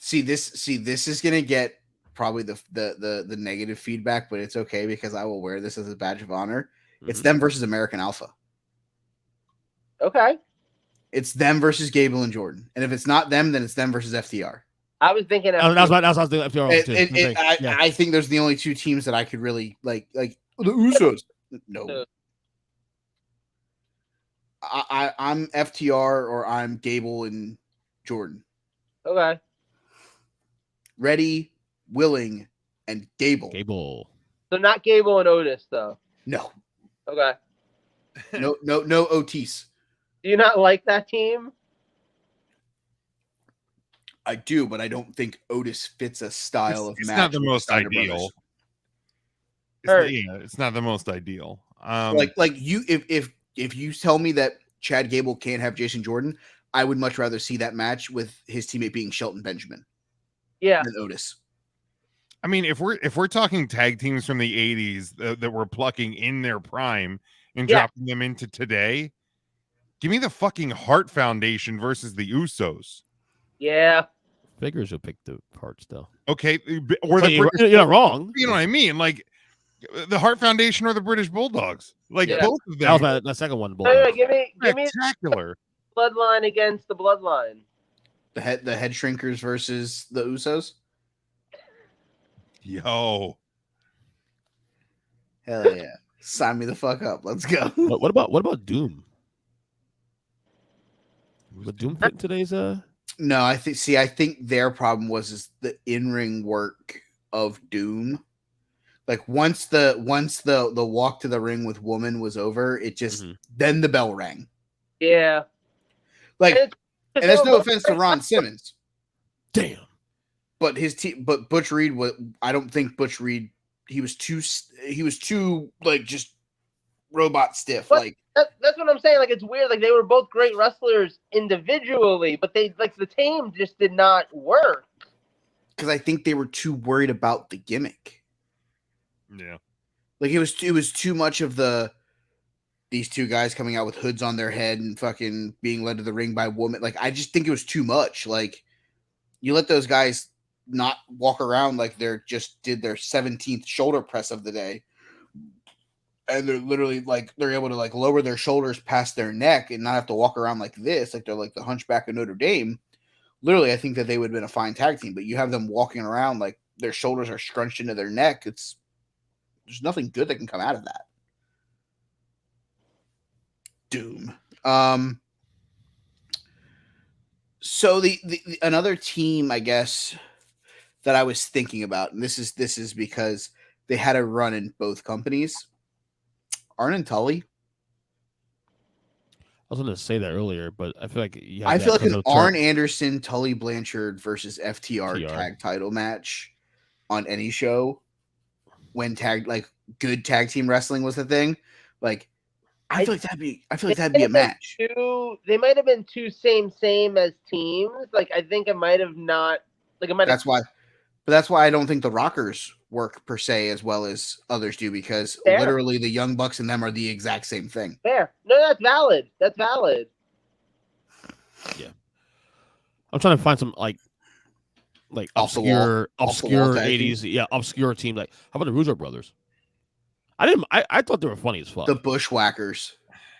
See this is gonna get probably the negative feedback, but it's okay because I will wear this as a badge of honor. Mm-hmm. It's them versus American Alpha. Okay. It's them versus Gable and Jordan, and if it's not them, then it's them versus FTR. I was thinking. That's what I was thinking. FTR. I think those are the only two teams that I could really like the Usos. No. I'm FTR or I'm Gable and Jordan. Okay. Ready, willing, and Gable. So not Gable and Otis though. No. Okay. No Otis. Do you not like that team? I do, but I don't think Otis fits a style of match. It's not the most ideal. It's not the most ideal. Like you, if you tell me that Chad Gable can't have Jason Jordan, I would much rather see that match with his teammate being Shelton Benjamin. Yeah. Than Otis. I mean, if we're talking tag teams from the 80s that we're plucking in their prime and dropping them into today, Give me the fucking Hart Foundation versus the Usos. Yeah. Figures will pick the Harts though. Okay, or But the you're British. not wrong. You know what I mean? Like the Hart Foundation or the British Bulldogs. Like Yeah. both of That them. was my second one. No, no, give me Spectacular. Bloodline against the Bloodline. The head shrinkers versus the Usos. Yo. Hell yeah! Sign me the fuck up. Let's go. What about Doom? Would Doom fit in today's No, I think their problem was the in-ring work of Doom. Like once the walk to the ring with Woman was over, it just then the bell rang. Yeah. Like, and there's no offense to Ron Simmons. Damn. But his team, but Butch Reed was. I don't think Butch Reed. He was too like just robot stiff. But like that's what I'm saying. Like it's weird. Like they were both great wrestlers individually, but they like the team just did not work. Because I think they were too worried about the gimmick. Yeah. Like it was too much of these two guys coming out with hoods on their head and fucking being led to the ring by Woman. Like I just think it was too much. Like you let those guys not walk around like they're just did their 17th shoulder press of the day. And they're literally like they're able to like lower their shoulders past their neck and not have to walk around like this, like they're like the Hunchback of Notre Dame. Literally, I think that they would have been a fine tag team, but you have them walking around like their shoulders are scrunched into their neck. There's nothing good that can come out of that. Doom. So the another team, I guess, that I was thinking about, and this is because they had a run in both companies. Arn and Tully. I was going to say that earlier, but I feel like I feel like an Arn Anderson, Tully Blanchard versus FTR tag title match on any show when good tag team wrestling was the thing. Like I feel like that'd be a match. They might have been two same as teams. Like I think it might have not. Like it might. That's why I don't think the Rockers work per se as well as others do, because literally the Young Bucks and them are the exact same thing. Fair. No, that's valid. That's valid. Yeah. I'm trying to find some like obscure 80s, obscure team. Like how about the Rougeau brothers? I thought they were funny as fuck. The Bushwhackers.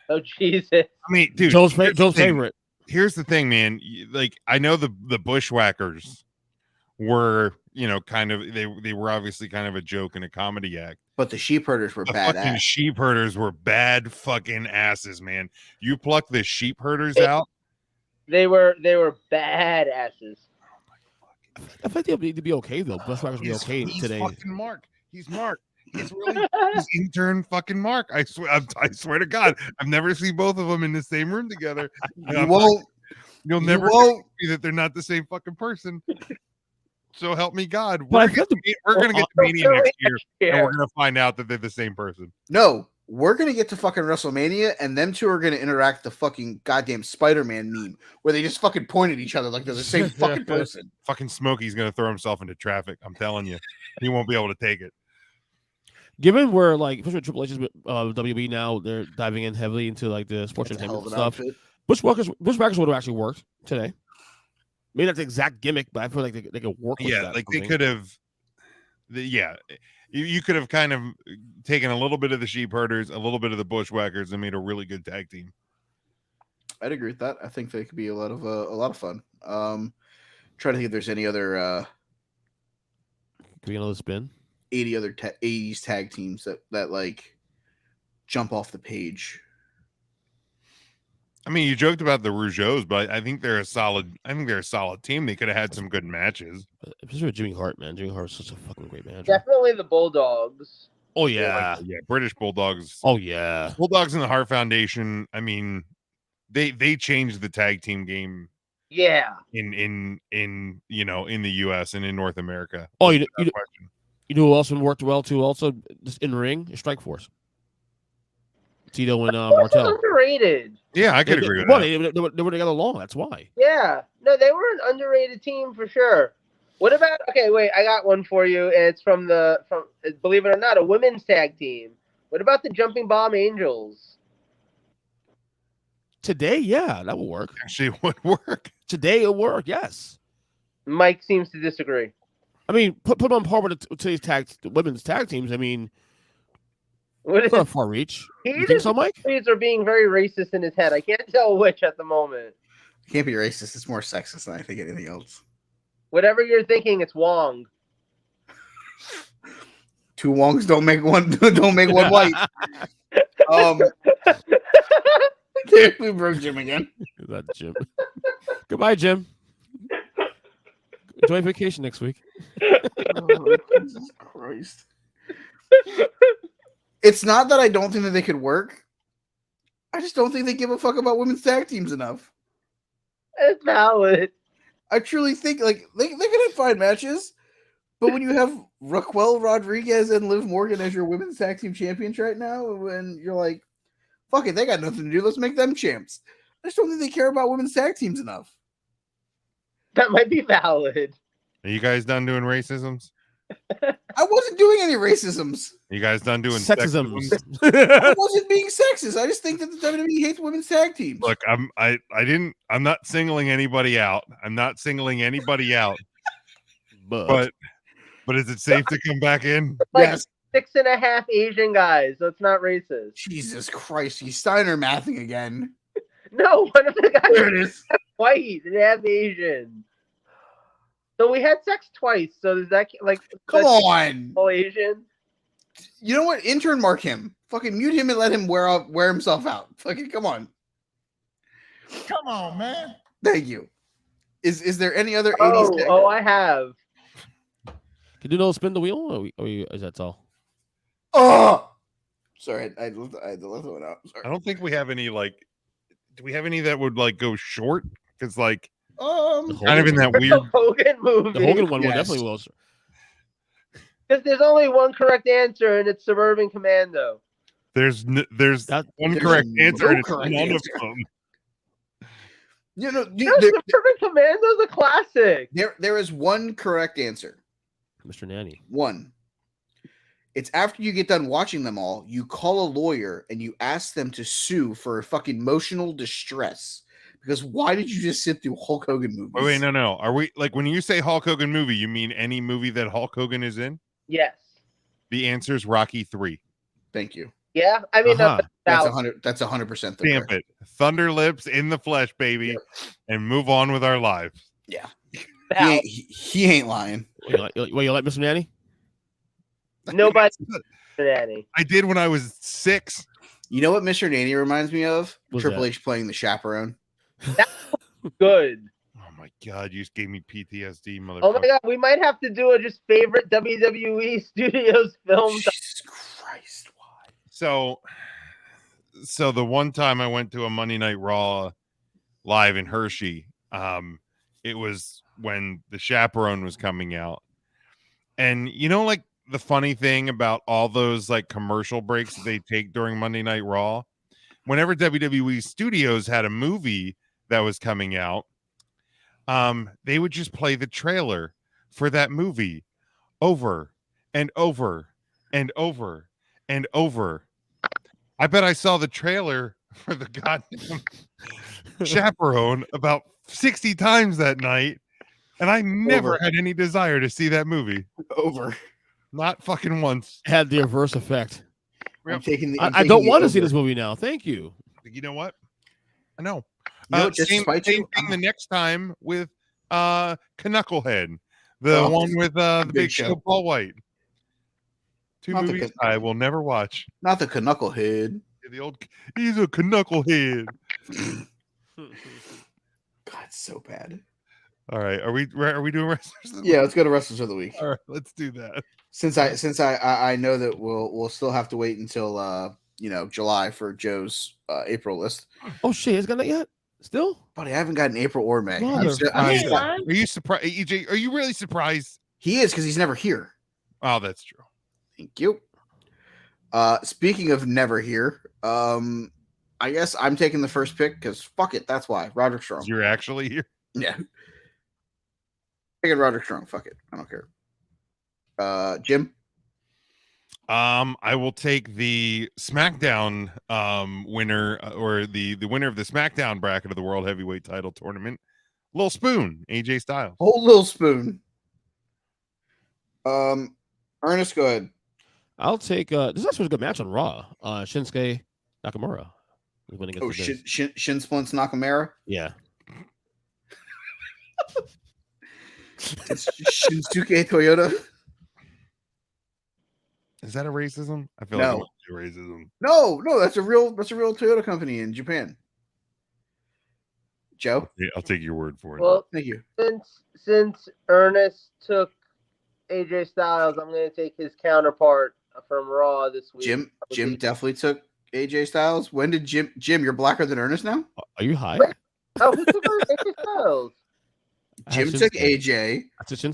Oh Jesus. I mean, dude, Joe's favorite. Here's the thing, man. Like I know the Bushwhackers were, kind of they were obviously kind of a joke and a comedy act. But the Sheepherders were badass. Fucking Sheepherders were bad fucking asses, man. You pluck the Sheepherders out. They were bad asses. I think they'll be okay though. Bushwhackers will be okay today. He's fucking Mark. He's Mark. He's really he's intern fucking Mark. I swear to God, I've never seen both of them in the same room together. You'll never see that they're not the same fucking person. So help me God. We're gonna get to Mania next year, and we're gonna find out that they're the same person. No, we're gonna get to fucking WrestleMania, and them two are gonna interact the fucking goddamn Spider-Man meme where they just fucking point at each other like they're the same fucking person. Fucking Smokey's gonna throw himself into traffic. I'm telling you, he won't be able to take it. Given where like especially Triple H's with WB now, they're diving in heavily into like the sports entertainment stuff. Bushwhackers would have actually worked today. Maybe not the exact gimmick, but I feel like they could work with that. Yeah, like they could have. You could have kind of taken a little bit of the Sheepherders, a little bit of the Bushwhackers, and made a really good tag team. I'd agree with that. I think they could be a lot of fun. Trying to think if there's any other. Could be another spin. 80 other 80s tag teams that like jump off the page. I mean, you joked about the Rougeaus, but I think they're a solid team. They could have had some good matches. Especially with Jimmy Hart, man. Jimmy Hart's such a fucking great manager. Definitely the Bulldogs. Oh yeah, British Bulldogs. Oh yeah, Bulldogs and the Hart Foundation. I mean, they changed the tag team game. Yeah. In in the US and in North America. Oh, you know who else worked well too? Also, just in ring, Strike Force. Tito and Martel. Underrated. Yeah, I could agree with that. They were together long. That's why. Yeah. No, they were an underrated team for sure. What about? Okay, wait. I got one for you, and it's from believe it or not, a women's tag team. What about the Jumping Bomb Angels? Today, yeah, that will work. Actually, it would work. Today it'll work. Yes. Mike seems to disagree. I mean, put them on par with today's women's tag teams. I mean, What it's is not a far reach. he You think so, Mike? These are being very racist in his head. I can't tell which at the moment. Can't be racist. It's more sexist than I think anything else. Whatever you're thinking, it's Wong. Two Wongs don't make one white. There, we broke Jim again. Is that Jim? Goodbye, Jim. Enjoy vacation next week. Oh, Jesus Christ. It's not that I don't think that they could work. I just don't think they give a fuck about women's tag teams enough. It's valid. I truly think like they can have fine matches, but when you have Raquel Rodriguez and Liv Morgan as your women's tag team champions right now, and you're like, fuck it, they got nothing to do. Let's make them champs. I just don't think they care about women's tag teams enough. That might be valid. Are you guys done doing racisms? I wasn't doing any racisms. Are you guys done doing Sexisms. I wasn't being sexist. I just think that the WWE hates women's tag teams. Look, I'm not singling anybody out. I'm not singling anybody out. But is it safe to come back in? Like Yes. 6.5 Asian guys, so it's not racist. Jesus Christ, he's Steiner mathing again. No, one of the guys There it is. white and half Asian. So we had sex twice. So does that like Come on. all Asian? You know what? Intern mark him. Fucking mute him and let him wear himself out. Fucking come on. Come on, man. Thank you. Is there any other 80s tag? Oh, I have. Can you know spin the wheel? Or is that all? Oh, sorry, I had to let that one out. Sorry. I don't think we have any like. Do we have any that would like go short? Because like kind of in that weird. Hogan movie. The Hogan one will Yes. definitely will. Because there's only one correct answer, and it's Suburban Commando. There's one there's correct no answer, and it's correct none answer. of them. You know, No, Suburban Commando's a classic. there is one correct answer. Mr. Nanny. One. It's after you get done watching them all, you call a lawyer and you ask them to sue for fucking emotional distress. Because why did you just sit through Hulk Hogan movies? Oh, wait, no. Are we like when you say Hulk Hogan movie, you mean any movie that Hulk Hogan is in? Yes. The answer is Rocky 3. Thank you. Yeah, I mean Uh-huh. That's valid. 100%. That's 100%. Stamp it. Thunder Lips in the flesh, baby, Yep. and move on with our lives. Yeah. Valid. He ain't lying. You like Mr. Nanny? Nobody. Nanny. I did when I was 6. You know what Mr. Nanny reminds me of? What's Triple that? H playing the chaperone. Good. Oh my god, you just gave me PTSD, motherfucker. Oh my god, we might have to do a just favorite WWE Studios film. Jesus Christ, why? So the one time I went to a Monday Night Raw live in Hershey, it was when The Chaperone was coming out. And you know, like the funny thing about all those like commercial breaks that they take during Monday Night Raw, whenever WWE Studios had a movie that was coming out, they would just play the trailer for that movie over and over and over and over. I bet I saw the trailer for the goddamn Chaperone about 60 times that night, and I never had any desire to see that movie. Over. Not fucking once. Had the reverse effect. I'm taking the. I don't want to see this movie now. Thank you. You know what? I know. You know what, just Same spite you, thing the next time with Knucklehead, the one with the big show Paul White. Two Not the movies Kn- I will never watch. Not the Knucklehead. The old, he's a Knucklehead. God, it's so bad. All right, are we doing wrestlers? of the Yeah, week? let's go to wrestlers of the week. All right, let's do that. Since I know that we'll still have to wait until July for Joe's April list. Oh shit, it's gonna yet? Still? Buddy, I haven't gotten April or May. Motherfucker. Are you surprised, EJ? Are you really surprised? He is because he's never here. Oh, that's true. Thank you. Speaking of never here, I guess I'm taking the first pick because fuck it, that's why. Roderick Strong. You're actually here. Yeah. Taking Roderick Strong. Fuck it. I don't care. Jim. I will take the SmackDown winner or the winner of the SmackDown bracket of the World Heavyweight Title Tournament, Lil Spoon, AJ Styles. Old Lil Spoon. Ernest, go ahead. I'll take this actually was a good match on Raw. Shinsuke Nakamura is winning against the Miz. Shin Splints Nakamura. Yeah. It's Shinsuke Toyota. Is that a racism? I feel No. like it might be racism. No, that's a real Toyota company in Japan. Joe, Yeah, I'll take your word for it. Well, thank you. since Ernest took AJ Styles, I'm going to take his counterpart from Raw this week. Jim definitely took AJ Styles. When did Jim? You're blacker than Ernest now. Are you high? Oh, who took AJ Styles? Jim took AJ.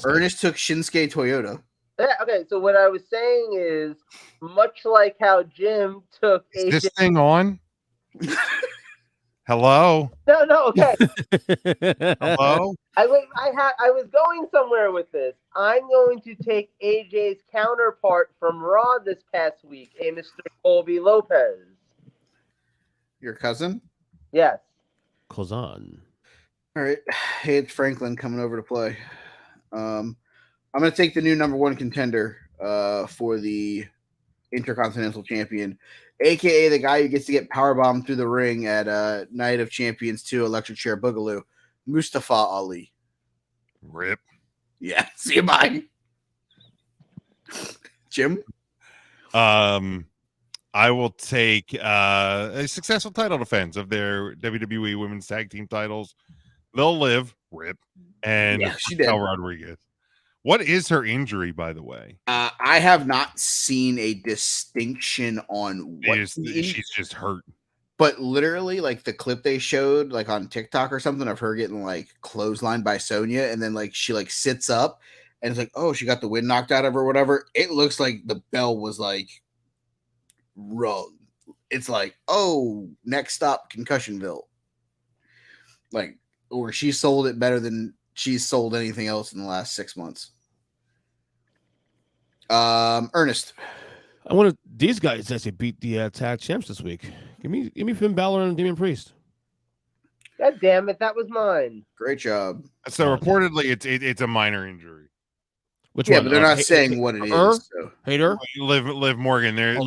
Ernest took Shinsuke Toyota. Yeah, okay, so what I was saying is, much like how Jim took Is AJ. this thing on? Hello? No, okay. Hello? I was going somewhere with this. I'm going to take AJ's counterpart from Raw this past week, a Mr. Colby Lopez. Your cousin? Yes. Kozan. All right. Hey, it's Franklin coming over to play. I'm going to take the new number one contender for the Intercontinental Champion, a.k.a. the guy who gets to get powerbombed through the ring at Night of Champions 2 Electric Chair Boogaloo, Mustafa Ali. Rip. Yeah, see you, bye. Jim? I will take a successful title defense of their WWE Women's Tag Team titles. They'll live, Rip, and Raquel Rodriguez. What is her injury, by the way? I have not seen a distinction on what she's just hurt. But literally, like the clip they showed, like on TikTok or something, of her getting like clotheslined by Sonya, and then like she like sits up, and it's like, oh, she got the wind knocked out of her, or whatever. It looks like the bell was like rung. It's like, oh, next stop, Concussionville. Like, or she sold it better than she's sold anything else in the last 6 months. Ernest, I wanted these guys actually beat the tag champs this week. Give me Finn Balor and Damian Priest. God damn it, that was mine. Great job. So reportedly, it's a minor injury. Which one? But they're not saying what it is. So. Hater, Liv Morgan. They're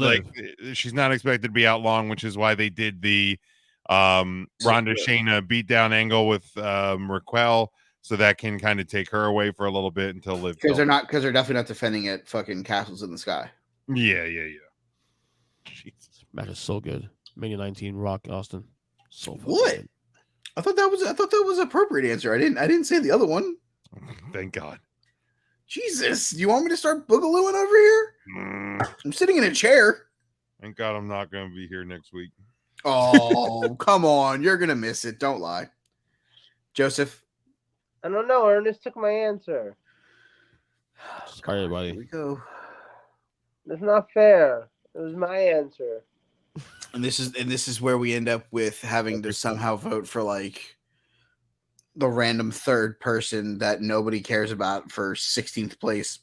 she's not expected to be out long, which is why they did the Ronda Shayna beatdown angle with Raquel, so that can kind of take her away for a little bit until Liv. Because they're definitely not defending at fucking Castles in the Sky. Yeah. Jesus, match is so good. Mania 19, Rock Austin. So what? Good. I thought that was an appropriate answer. I didn't say the other one. Thank God. Jesus, you want me to start boogalooing over here? I'm sitting in a chair. Thank God I'm not going to be here next week. Oh, come on. You're going to miss it. Don't lie. Joseph? I don't know. Ernest took my answer. Sorry, everybody. Here we go. That's not fair. It was my answer. And this is where we end up with having to somehow vote for like the random third person that nobody cares about for 16th place.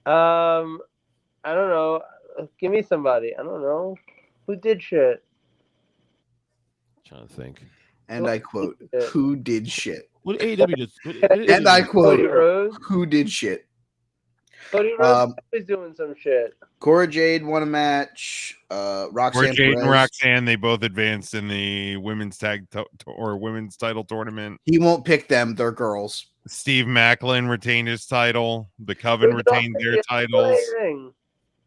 I don't know. Give me somebody. I don't know. Who did shit? I'm trying to think. And I quote, who did shit? What AEW did? And I quote, Cody Rhodes? Who did shit? Cody Rhodes is doing some shit. Cora Jade won a match. Roxanne Cora Jade Perez. and Roxanne, they both advanced in the women's women's title tournament. He won't pick them. They're girls. Steve Macklin retained his title. The Coven retained their titles.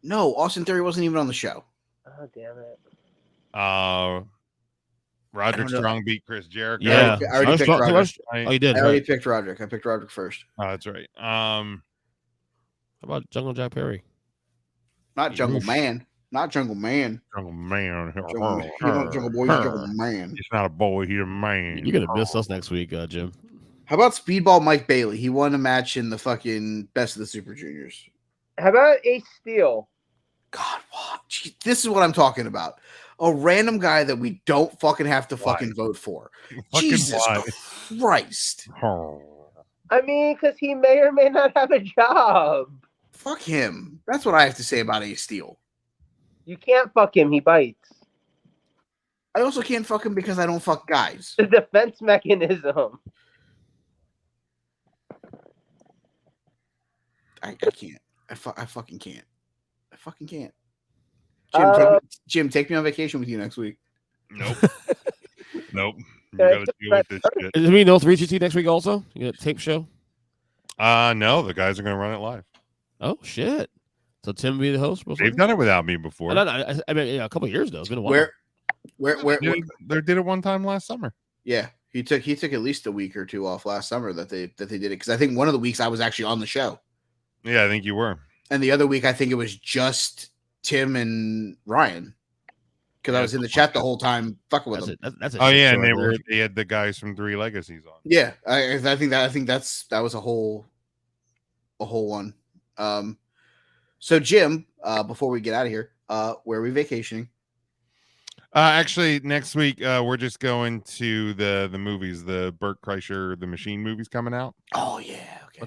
No, Austin Theory wasn't even on the show. Oh, damn it. Roderick Strong beat Chris Jericho. Yeah. I already picked Roderick. Oh, you did. I already picked Roderick. I picked Roderick first. Oh, that's right. How about Jungle Jack Perry? Not Jungle Man. Not Jungle Man. Jungle Man. He's not Jungle Boy. He's Jungle Man. He's not a boy. He's a man. You're gonna miss us next week, Jim. How about Speedball Mike Bailey? He won a match in the fucking Best of the Super Juniors. How about Ace Steel? God, what? Jeez, this is what I'm talking about. A random guy that we don't fucking have to fucking vote for. Jesus Christ. Oh. I mean, because he may or may not have a job. Fuck him. That's what I have to say about Ace Steel. You can't fuck him. He bites. I also can't fuck him because I don't fuck guys. The defense mechanism. I can't. I fucking can't. I fucking can't. Jim, take me on vacation with you next week. Nope. Nope. You gotta deal with this shit. Does it mean no 3GT next week also? You got a tape show? No, the guys are gonna run it live. Oh shit! So Tim will be the host. They've done it without me before. I mean, yeah, a couple of years though. It's been a while. Where they did it one time last summer. Yeah, he took at least a week or two off last summer that they did it, because I think one of the weeks I was actually on the show. Yeah, I think you were. And the other week I think it was just Tim and Ryan, because I was in the chat the whole time fucking with them. That's oh yeah, and they had the guys from Three Legacies on. Yeah, I think that was a whole one. So Jim, before we get out of here, where are we vacationing? Actually, next week we're just going to the movies. The Burt Kreischer, the Machine movies coming out. Oh yeah, okay.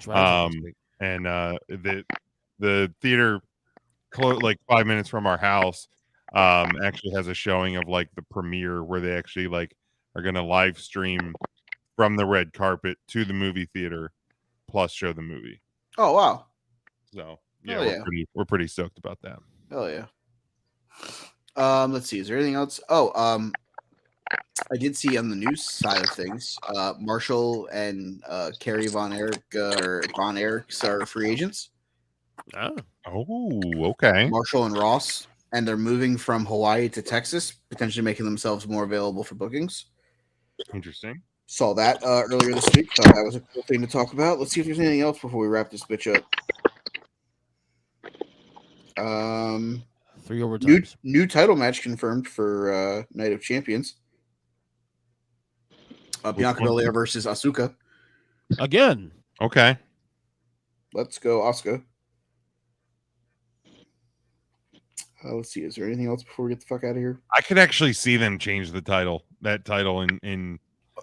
And the theater, like 5 minutes from our house, actually has a showing of like the premiere where they actually like are gonna live stream from the red carpet to the movie theater, plus show the movie. Oh wow! So yeah, we're pretty stoked about that. Oh yeah. Let's see. Is there anything else? Oh, I did see on the news side of things, Marshall and Kerry Von Erichs are free agents. Oh, okay. Marshall and Ross, and they're moving from Hawaii to Texas, potentially making themselves more available for bookings. Interesting. Saw that earlier this week. Thought that was a cool thing to talk about. Let's see if there's anything else before we wrap this bitch up. 3 overtimes. New title match confirmed for Night of Champions. Bianca Belair versus Asuka. Again. Okay. Let's go, Asuka. Let's see. Is there anything else before we get the fuck out of here? I could actually see them change that title in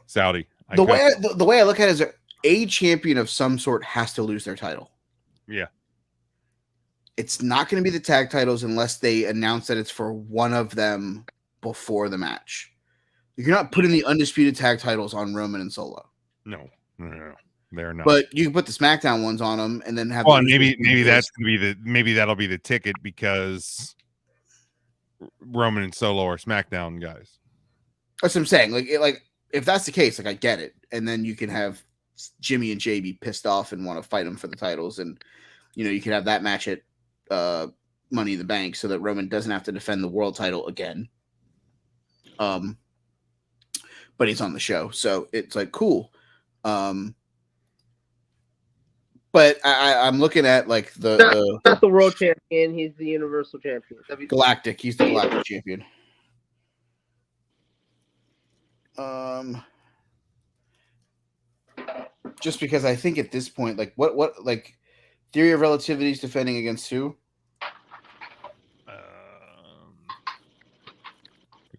Saudi. The way I look at it is a champion of some sort has to lose their title. Yeah. It's not going to be the tag titles unless they announce that it's for one of them before the match. You're not putting the undisputed tag titles on Roman and Solo. No, they're not. But you can put the SmackDown ones on them and then have. Well, maybe that's going to be that'll be the ticket, because Roman and Solo are SmackDown guys. That's what I'm saying. Like if that's the case, like I get it, and then you can have Jimmy and Jay be pissed off and want to fight them for the titles, and you can have that match at Money in the Bank so that Roman doesn't have to defend the world title again. But he's on the show, so it's like cool. But I'm looking at like not the world champion. He's the universal champion. Galactic. He's the Galactic champion. Just because I think at this point, like what like Theory of Relativity is defending against who?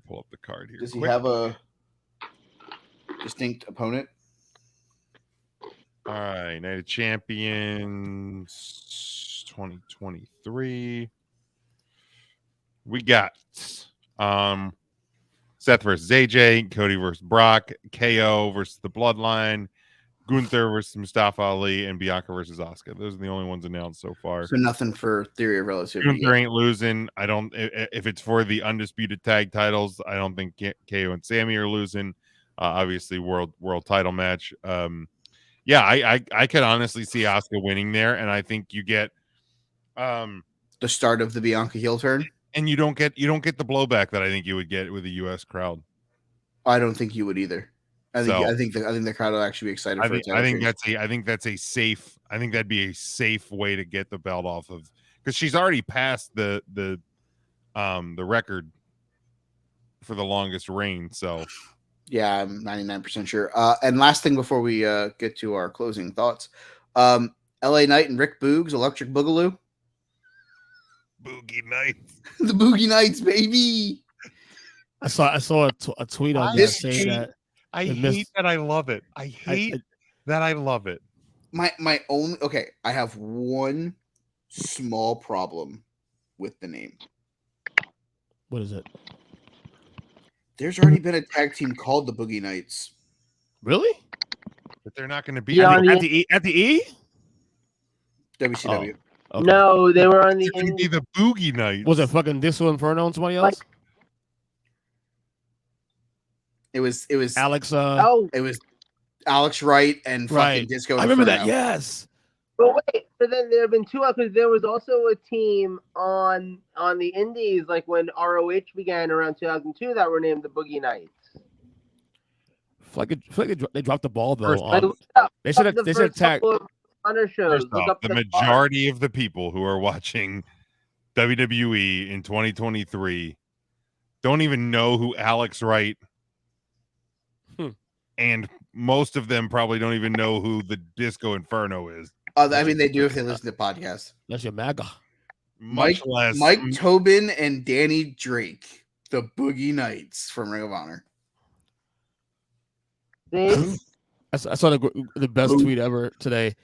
Pull up the card here. Does he have a distinct opponent? All right, Night of Champions 2023. We got Seth versus AJ, Cody versus Brock, KO versus the Bloodline, Gunther versus Mustafa Ali, and Bianca versus Asuka. Those are the only ones announced so far. So nothing for Theory of Relativity. Gunther ain't losing. I don't. If it's for the undisputed tag titles, I don't think KO and Sammy are losing. Obviously, world title match. Yeah, I could honestly see Asuka winning there, and I think you get the start of the Bianca heel turn, and you don't get the blowback that I think you would get with the U.S. crowd. I don't think you would either. I think the crowd will actually be excited for it. I think that's a safe. I think that'd be a safe way to get the belt off of, because she's already passed the record for the longest reign. So yeah, I'm 99% sure. And last thing before we get to our closing thoughts, LA Knight and Rick Boogs, Electric Boogaloo. Boogie Nights. The Boogie Nights, baby. I saw a tweet on that saying that. I hate that I love it. I hate that I love it. My only I have one small problem with the name. What is it? There's already been a tag team called the Boogie Nights. Really? But they're not going to be. Yeah, I mean, on At the E? WCW. Okay. No, they were on the they're going to be the Boogie Nights. Was it fucking Disco Inferno and somebody else? It was Alex. it was Alex Wright and fucking Right. Disco I remember that. Inferno. Yes. But wait, but then there have been two because there was also a team on the Indies like when ROH began around 2002 that were named the Boogie Nights. They dropped the ball though. They They said tag. Hunter shows. First off, the majority of the people who are watching WWE in 2023 don't even know who Alex Wright, and most of them probably don't even know who the Disco Inferno is. I mean, they do if they listen to podcasts. That's your MAGA. Much less Mike Tobin and Danny Drake, the Boogie Nights from Ring of Honor. See? I saw the best tweet ever today.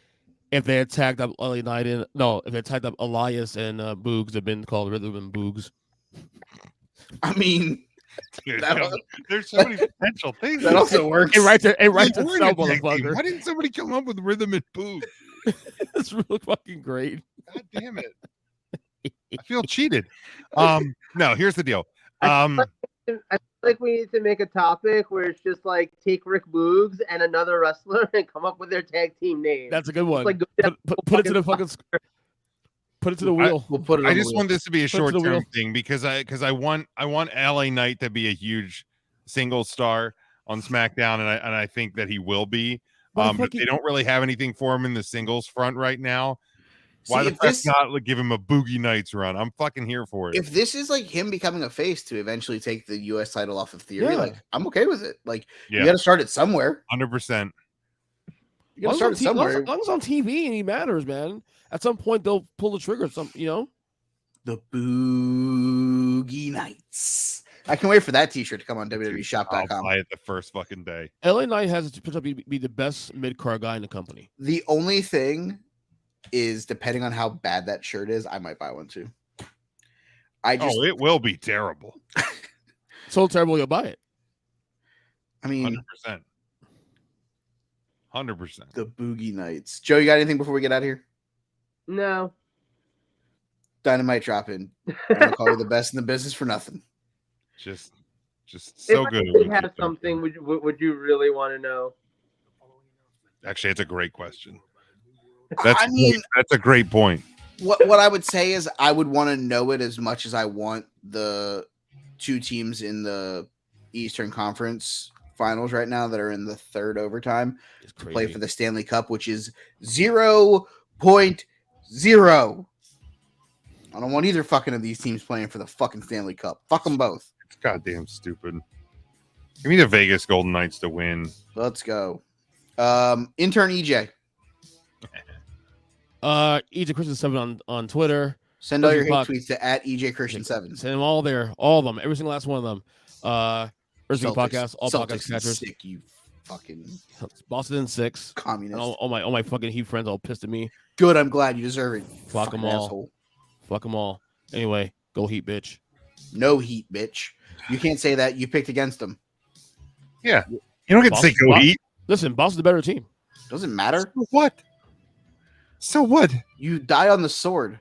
If they had tagged up LA Knight in, no, if they tagged up Elias and Boogs, they've been called Rhythm and Boogs. I mean, Dude, there's so many potential things. that also works. It writes We're itself, in a tag team. motherfucker. Why didn't somebody come up with Rhythm and Boog? It's really fucking great. God damn it. I feel cheated. No, here's the deal. I feel like we need to make a topic where it's just like take Rick Boogs and another wrestler and come up with their tag team name. That's a good one. Like, Put it to the fucking. Put it to the wheel. We'll put it. I just want this to be a Put it to the short-term wheel. thing because I want LA Knight to be a huge single star on SmackDown, and I think that he will be. But they don't really have anything for him in the singles front right now. Why the fuck not give him a Boogie Nights run? I'm fucking here for it. If this is like him becoming a face to eventually take the U.S. title off of Theory, like I'm okay with it. Like you got to start it somewhere. 100%. You got to start it somewhere. As long as it's on TV and he matters, man. At some point they'll pull the trigger. The Boogie Nights. I can wait for that T-shirt to come on WWEshop.com. I'll buy it the first fucking day. LA Knight has to be the best mid-card guy in the company. The only thing is, depending on how bad that shirt is, I might buy one too. It will be terrible. So terrible you'll buy it. I mean, 100%. The Boogie Nights. Joe, you got anything before we get out of here? No. Dynamite dropping. I'll call you the best in the business for nothing. Just so good. If I did have something, would you really want to know? Actually, it's a great question. That's a great point. What I would say is I would want to know it as much as I want the two teams in the Eastern Conference Finals right now that are in the third overtime to play for the Stanley Cup, which is 0.0. I don't want either fucking of these teams playing for the fucking Stanley Cup. Fuck them both. It's goddamn stupid. Give me the Vegas Golden Knights to win. Let's go. Intern EJ. EJ Christian 7 on Twitter. Send all your hate tweets to @EJ Christian 7. Send them all there, all of them, every single last one of them. Wrestling podcast, all Celtics podcast catchers. Sick, you fucking Boston in 6. communist. And all my fucking Heat friends all pissed at me. Good, I'm glad you deserve it. Fuck them all. Asshole. Fuck them all. Anyway, go Heat, bitch. No Heat, bitch. You can't say that. You picked against them. Yeah, you don't get to say go Heat. Listen, Boston's the better team. Doesn't matter. So what? You die on the sword.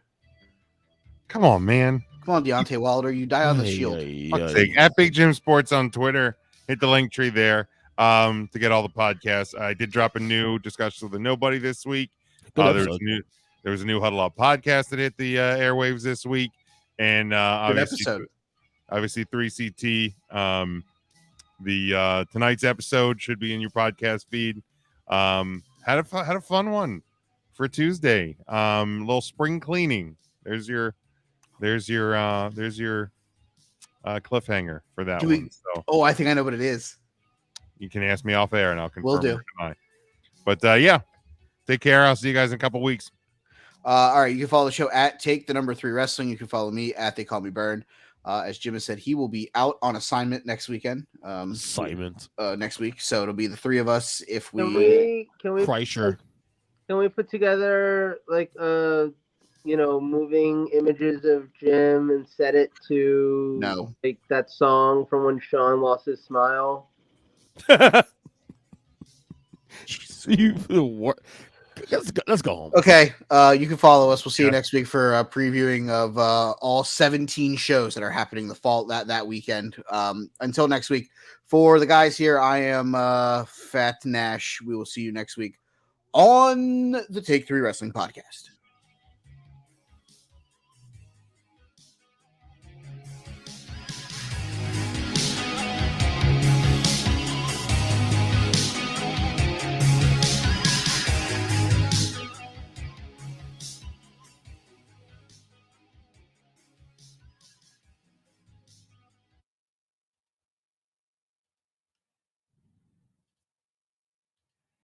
Come on, man. Come on, Deontay Wilder. You die on the shield. Fuck's sake. At Big Jim Sports on Twitter. Hit the link tree there to get all the podcasts. I did drop a new Discussions with the Nobody this week. There was a new Huddle Up podcast that hit the airwaves this week. And obviously 3CT. The tonight's episode should be in your podcast feed. Had a fun one for Tuesday. Little spring cleaning. There's your cliffhanger for that one. So I think I know what it is. you can ask me off air and I'll confirm. Will do. Tonight. But yeah, take care. I'll see you guys in a couple weeks. All right, you can follow the show at Take3 Wrestling. You can follow me at They Call Me Burn. As Jim has said, he will be out on assignment next weekend. Next week, so it'll be the three of us. If can we Kreischer. Can we put together like a moving images of Jim and set it to No. like that song from when Sean lost his smile? Let's go home. Okay, you can follow us. We'll see you next week for a previewing of all 17 shows that are happening the fall that weekend. Until next week, for the guys here, I am Fat Nash. We will see you next week on the Take 3 Wrestling Podcast.